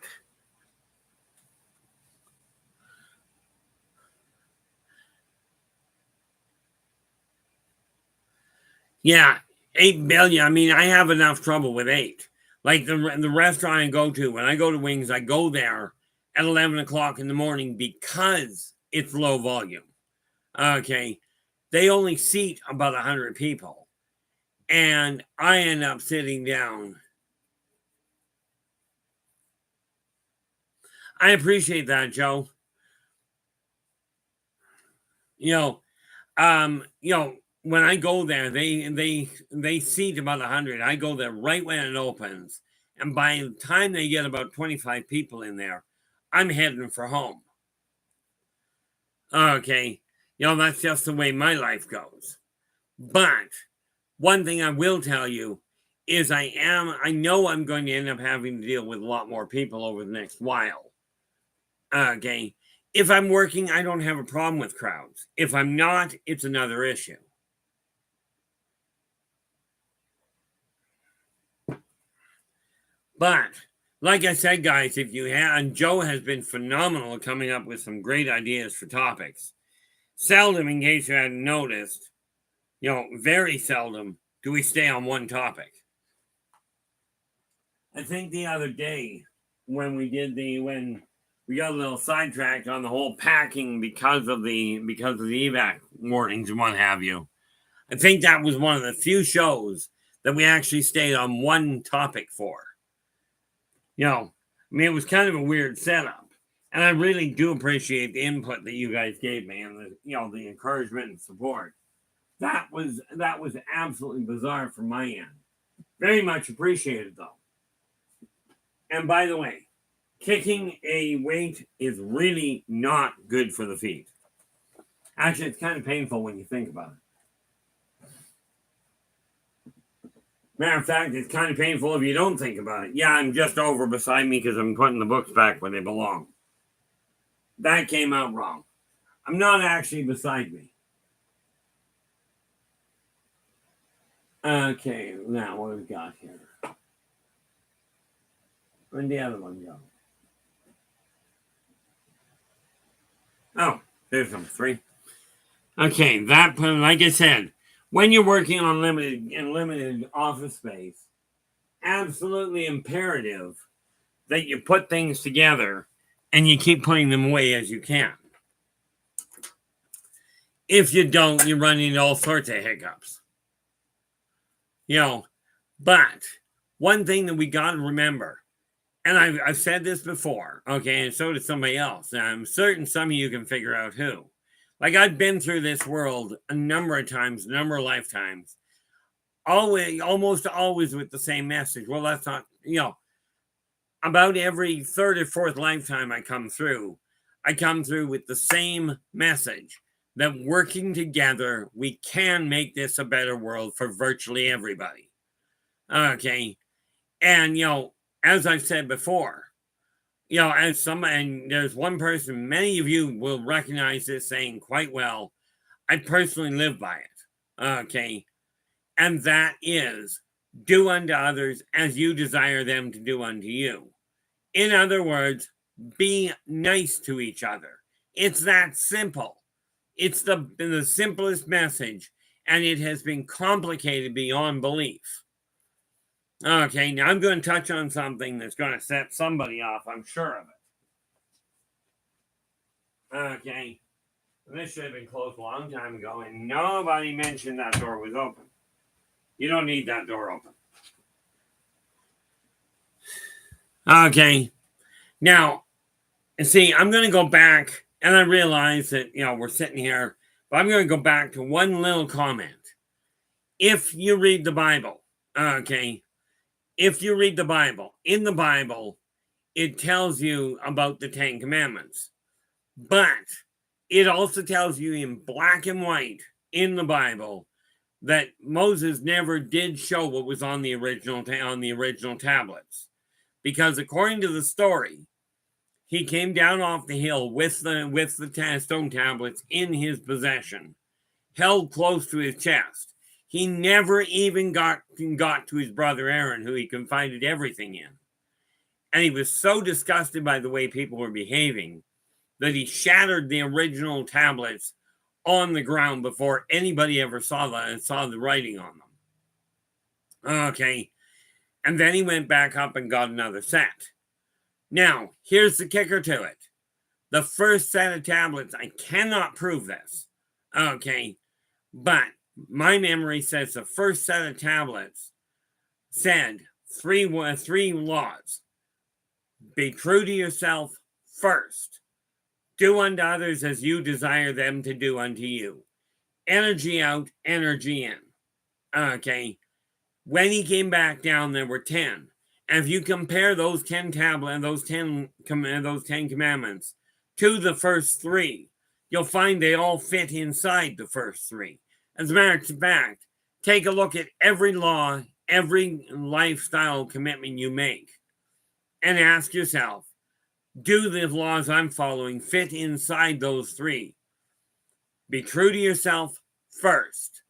yeah, 8 billion. I mean, I have enough trouble with 8. Like the restaurant I go to, when I go to Wings, I go there at 11 o'clock in the morning because it's low volume. Okay. They only seat about 100 people. And I end up sitting down I appreciate that, Joe. You know, when I go there, they seat about 100. I go there right when it opens, and by the time they get about 25 people in there, I'm heading for home. Okay, that's just the way my life goes. But one thing I will tell you is I know I'm going to end up having to deal with a lot more people over the next while. Okay. If I'm working, I don't have a problem with crowds. If I'm not, it's another issue. But like I said, guys, if you have, and Joe has been phenomenal coming up with some great ideas for topics. Seldom, in case you hadn't noticed, very seldom do we stay on one topic. I think the other day when we got a little sidetracked on the whole packing because of the evac warnings and what have you. I think that was one of the few shows that we actually stayed on one topic for. It was kind of a weird setup, and I really do appreciate the input that you guys gave me and the encouragement and support. That was absolutely bizarre from my end. Very much appreciated though. And by the way, kicking a weight is really not good for the feet. Actually, it's kind of painful when you think about it. Matter of fact, it's kind of painful if you don't think about it. Yeah, I'm just over beside me because I'm putting the books back where they belong. That came out wrong. I'm not actually beside me. Okay, now what have we got here? Where'd the other one go? Oh, there's number 3. Okay, that, like I said, when you're working on limited office space, absolutely imperative that you put things together and you keep putting them away as you can. If you don't, you run into all sorts of hiccups. But one thing that we got to remember, and I've said this before, okay, and so did somebody else, and I'm certain some of you can figure out who. Like, I've been through this world a number of times, a number of lifetimes, almost always with the same message. Well, that's not, about every third or fourth lifetime I come through with the same message that working together, we can make this a better world for virtually everybody. Okay. And, as I've said before, and there's one person, many of you will recognize this saying quite well. I personally live by it. Okay. And that is, do unto others as you desire them to do unto you. In other words, be nice to each other. It's that simple. It's the simplest message, and it has been complicated beyond belief. Okay, now I'm going to touch on something that's going to set somebody off, I'm sure of it. Okay, this should have been closed a long time ago, and nobody mentioned that door was open. You don't need that door open. Okay, now, see, I'm going to go back, and I realize that, we're sitting here, but I'm going to go back to one little comment. If you read the Bible, okay, if you read the Bible, in the Bible, it tells you about the 10 Commandments. But it also tells you in black and white in the Bible that Moses never did show what was on the original tablets. Because according to the story, he came down off the hill with the stone tablets in his possession, held close to his chest. He never even got to his brother Aaron, who he confided everything in. And he was so disgusted by the way people were behaving that he shattered the original tablets on the ground before anybody ever saw the writing on them. Okay. And then he went back up and got another set. Now, here's the kicker to it. The first set of tablets, I cannot prove this. Okay. But my memory says the first set of tablets said three laws. Be true to yourself, first. Do unto others as you desire them to do unto you. Energy out, energy in. Okay. When he came back down, there were 10. And if you compare those 10 tablets and those 10 commandments to the first 3, you'll find they all fit inside the first 3. As a matter of fact, take a look at every law, every lifestyle commitment you make, and ask yourself, do the laws I'm following fit inside those 3? Be true to yourself first.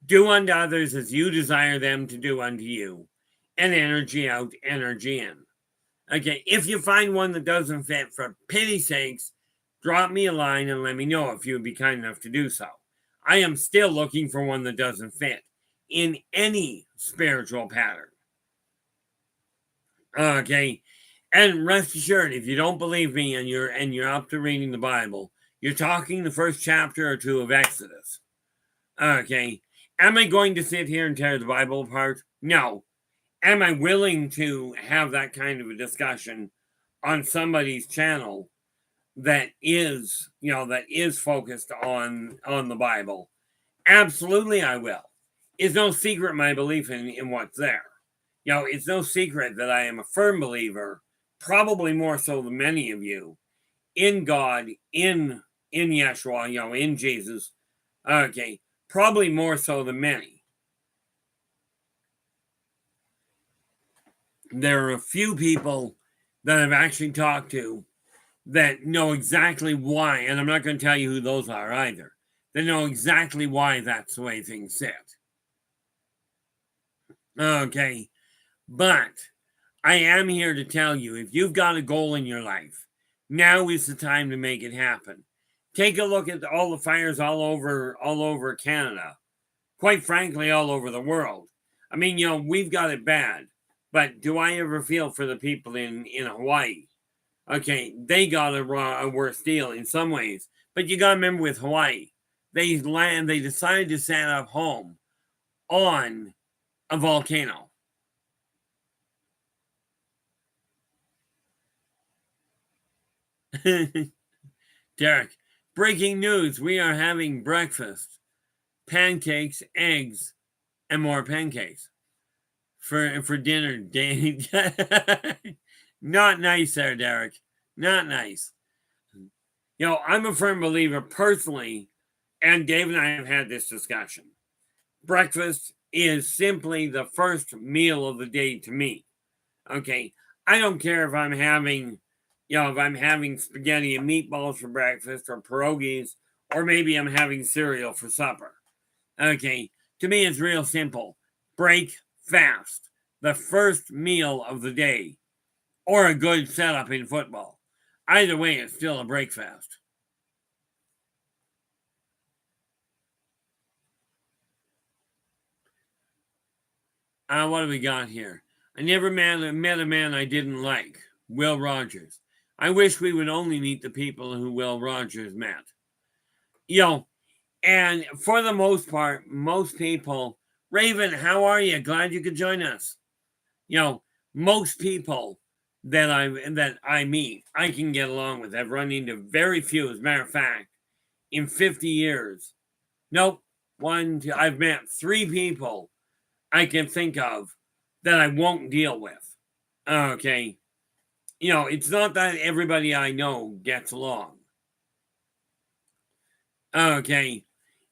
Do unto others as you desire them to do unto you. And energy out, energy in. Okay, if you find one that doesn't fit, for pity's sakes, drop me a line and let me know if you would be kind enough to do so. I am still looking for one that doesn't fit in any spiritual pattern. Okay, and rest assured, if you don't believe me and you're up to reading the Bible, you're talking the first chapter or 2 of Exodus. Okay, am I going to sit here and tear the Bible apart? No. Am I willing to have that kind of a discussion on somebody's channel that is focused on the Bible? Absolutely, I will. It's no secret my belief in what's there. It's no secret that I am a firm believer, probably more so than many of you, in God, in Yeshua, in Jesus. Okay, probably more so than many. There are a few people that I've actually talked to that know exactly why, and I'm not going to tell you who those are either. They know exactly why that's the way things sit. Okay, but I am here to tell you, if you've got a goal in your life, now is the time to make it happen. Take a look at all the fires all over Canada. Quite frankly, all over the world. I mean, we've got it bad. But do I ever feel for the people in Hawaii? Okay, they got a worse deal in some ways. But you got to remember with Hawaii, they decided to set up home on a volcano. Derek, breaking news. We are having breakfast. Pancakes, eggs, and more pancakes. For dinner, Danny. Not nice there, Derek. Not nice. I'm a firm believer personally, and Dave and I have had this discussion. Breakfast is simply the first meal of the day to me. Okay, I don't care if I'm having, spaghetti and meatballs for breakfast, or pierogies, or maybe I'm having cereal for supper. Okay, to me it's real simple. Break fast. The first meal of the day, or a good setup in football. Either way, it's still a break fast. What do we got here? I never met a man I didn't like. Will Rogers. I wish we would only meet the people who Will Rogers met. And for the most part, most people, Raven, how are you? Glad you could join us. Most people that I meet, I can get along with. I've run into very few. As a matter of fact, in 50 years, nope, I've met 3 people I can think of that I won't deal with. Okay. It's not that everybody I know gets along. Okay.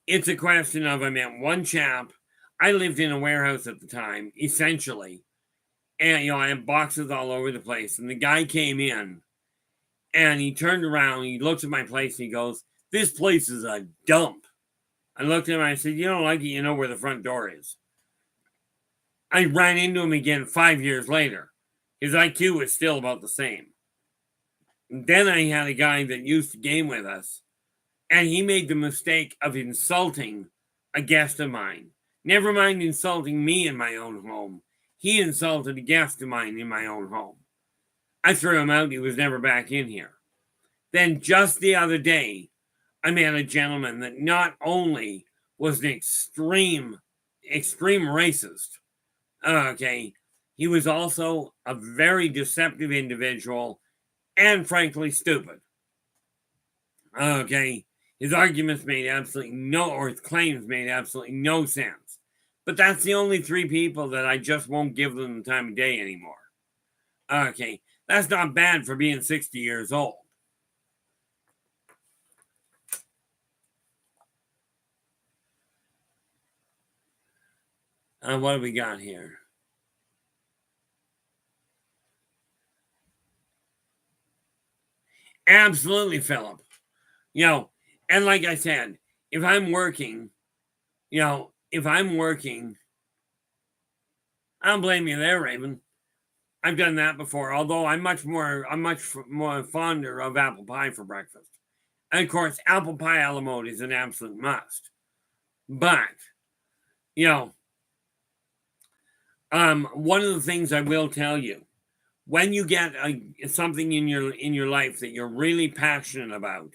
It's a question of, I met one chap. I lived in a warehouse at the time, essentially. And, I had boxes all over the place. And the guy came in and he turned around. He looked at my place and he goes, "This place is a dump." I looked at him and I said, "You don't like it, you know where the front door is." I ran into him again 5 years later. His IQ was still about the same. Then I had a guy that used to game with us, and he made the mistake of insulting a guest of mine. Never mind insulting me in my own home. He insulted a guest of mine in my own home. I threw him out. He was never back in here. Then just the other day, I met a gentleman that not only was an extreme racist, okay, he was also a very deceptive individual and frankly stupid. Okay, his arguments made absolutely no, or his claims made absolutely no sense. But that's the only three people that I just won't give them the time of day anymore. Okay, that's not bad for being 60 years old. What have we got here? Absolutely, Philip. And like I said, if I'm working, if I'm working, I don't blame you there, Raven. I've done that before. Although I'm much more fonder of apple pie for breakfast. And of course, apple pie a la mode is an absolute must. But you know, one of the things I will tell you, when you get something in your life that you're really passionate about,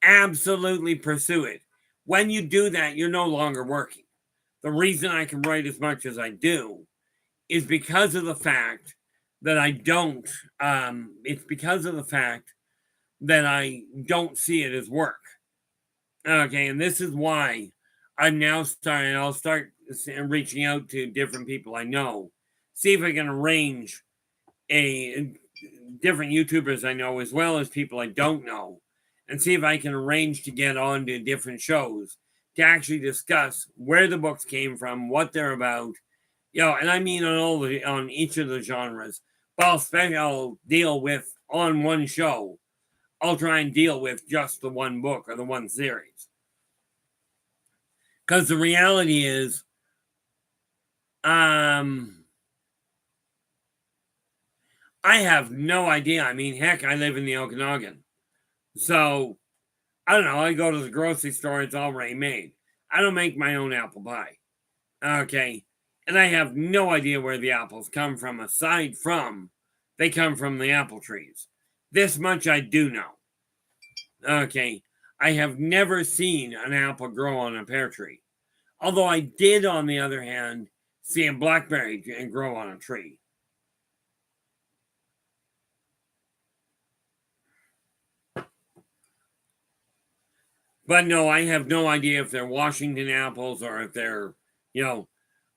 absolutely pursue it. When you do that, you're no longer working. The reason I can write as much as I do is because of the fact that I don't. It's because of the fact that I don't see it as work. Okay, and this is why I'm now starting. I'll start reaching out to different people I know, see if I can arrange a different YouTubers I know as well as people I don't know, and see if I can arrange to get on to different shows to actually discuss where the books came from, what they're about, and I mean on each of the genres. But I'll deal with on one show. I'll try and deal with just the one book or the one series. Because the reality is, I have no idea. I mean, heck, I live in the Okanagan. So, I don't know. I go to the grocery store, it's already made. I don't make my own apple pie. Okay. And I have no idea where the apples come from, aside from they come from the apple trees. This much I do know. Okay. I have never seen an apple grow on a pear tree. Although I did, on the other hand, see a blackberry grow on a tree. But no, I have no idea if they're Washington apples or if they're,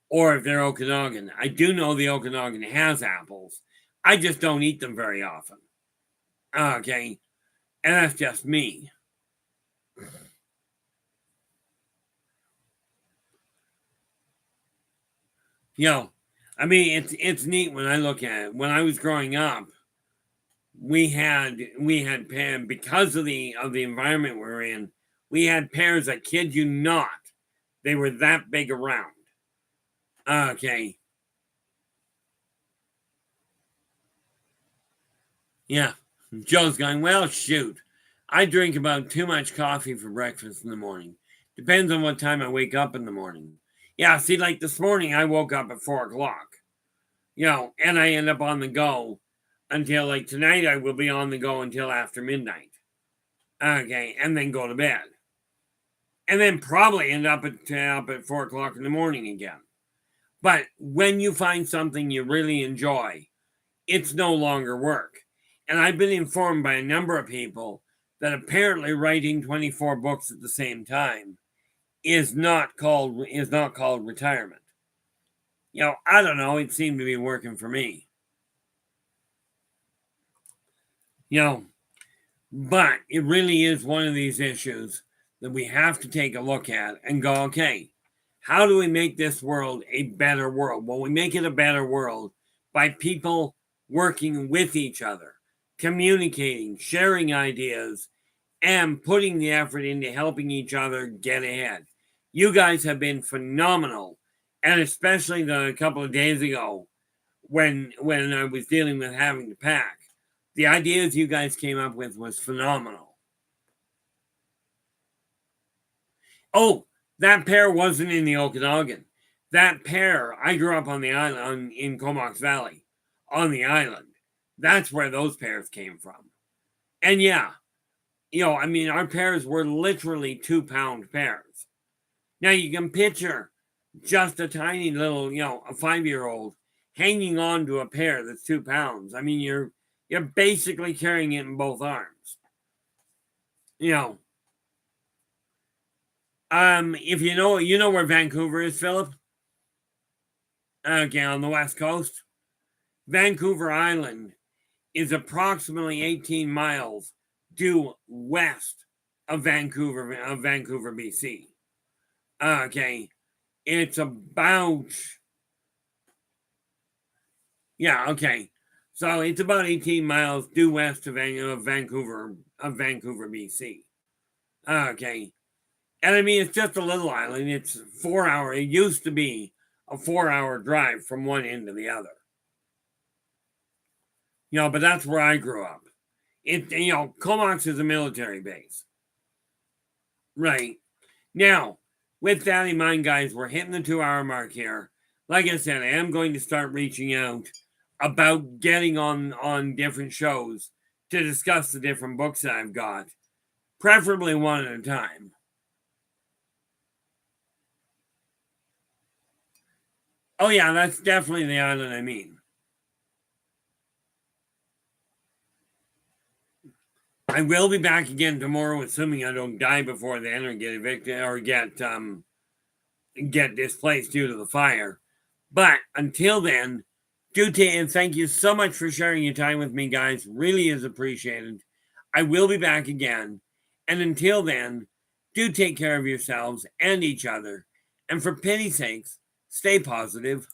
or if they're Okanagan. I do know the Okanagan has apples. I just don't eat them very often. Okay. And that's just me. I mean, it's neat when I look at it. When I was growing up, we had because of the environment we're in, we had pears that, kid you not, they were that big around. Okay. Yeah. Joe's going, well, shoot. I drink about too much coffee for breakfast in the morning. Depends on what time I wake up in the morning. Yeah, see, like this morning, I woke up at 4 o'clock, and I end up on the go until, like, tonight, I will be on the go until after midnight. Okay, and then go to bed. And then probably end up at 4 o'clock in the morning again. But when you find something you really enjoy, it's no longer work. And I've been informed by a number of people that apparently writing 24 books at the same time is not called retirement. I don't know, it seemed to be working for me. But it really is one of these issues that we have to take a look at and go, okay, how do we make this world a better world? Well, we make it a better world by people working with each other, communicating, sharing ideas, and putting the effort into helping each other get ahead. You guys have been phenomenal, and especially a couple of days ago when I was dealing with having to pack. The ideas you guys came up with was phenomenal. Oh, that pear wasn't in the Okanagan. That pear, I grew up on the island in Comox Valley, on the island. That's where those pears came from. And yeah, I mean, our pears were literally 2-pound pears. Now you can picture just a tiny little, a 5-year-old hanging on to a pear that's 2 pounds. I mean, you're you're basically carrying it in both arms. You know, if you know where Vancouver is, Philip. Okay, on the west coast, Vancouver Island is approximately 18 miles due west of Vancouver, BC. Okay, it's about okay. So it's about 18 miles due west of Vancouver, BC. Okay, and I mean it's just a little island. It's 4 hour. It used to be a 4 hour drive from one end to the other. But that's where I grew up. Comox is a military base. Right. Now, with that in mind, guys, we're hitting the 2 hour mark here. Like I said, I am going to start reaching out about getting on different shows to discuss the different books that I've got, preferably one at a time. Oh, yeah, that's definitely the island I mean. I will be back again tomorrow, assuming I don't die before then or get evicted or get displaced due to the fire. But until then, and thank you so much for sharing your time with me, guys. Really is appreciated. I will be back again. And until then, do take care of yourselves and each other. And for pity's sakes, stay positive.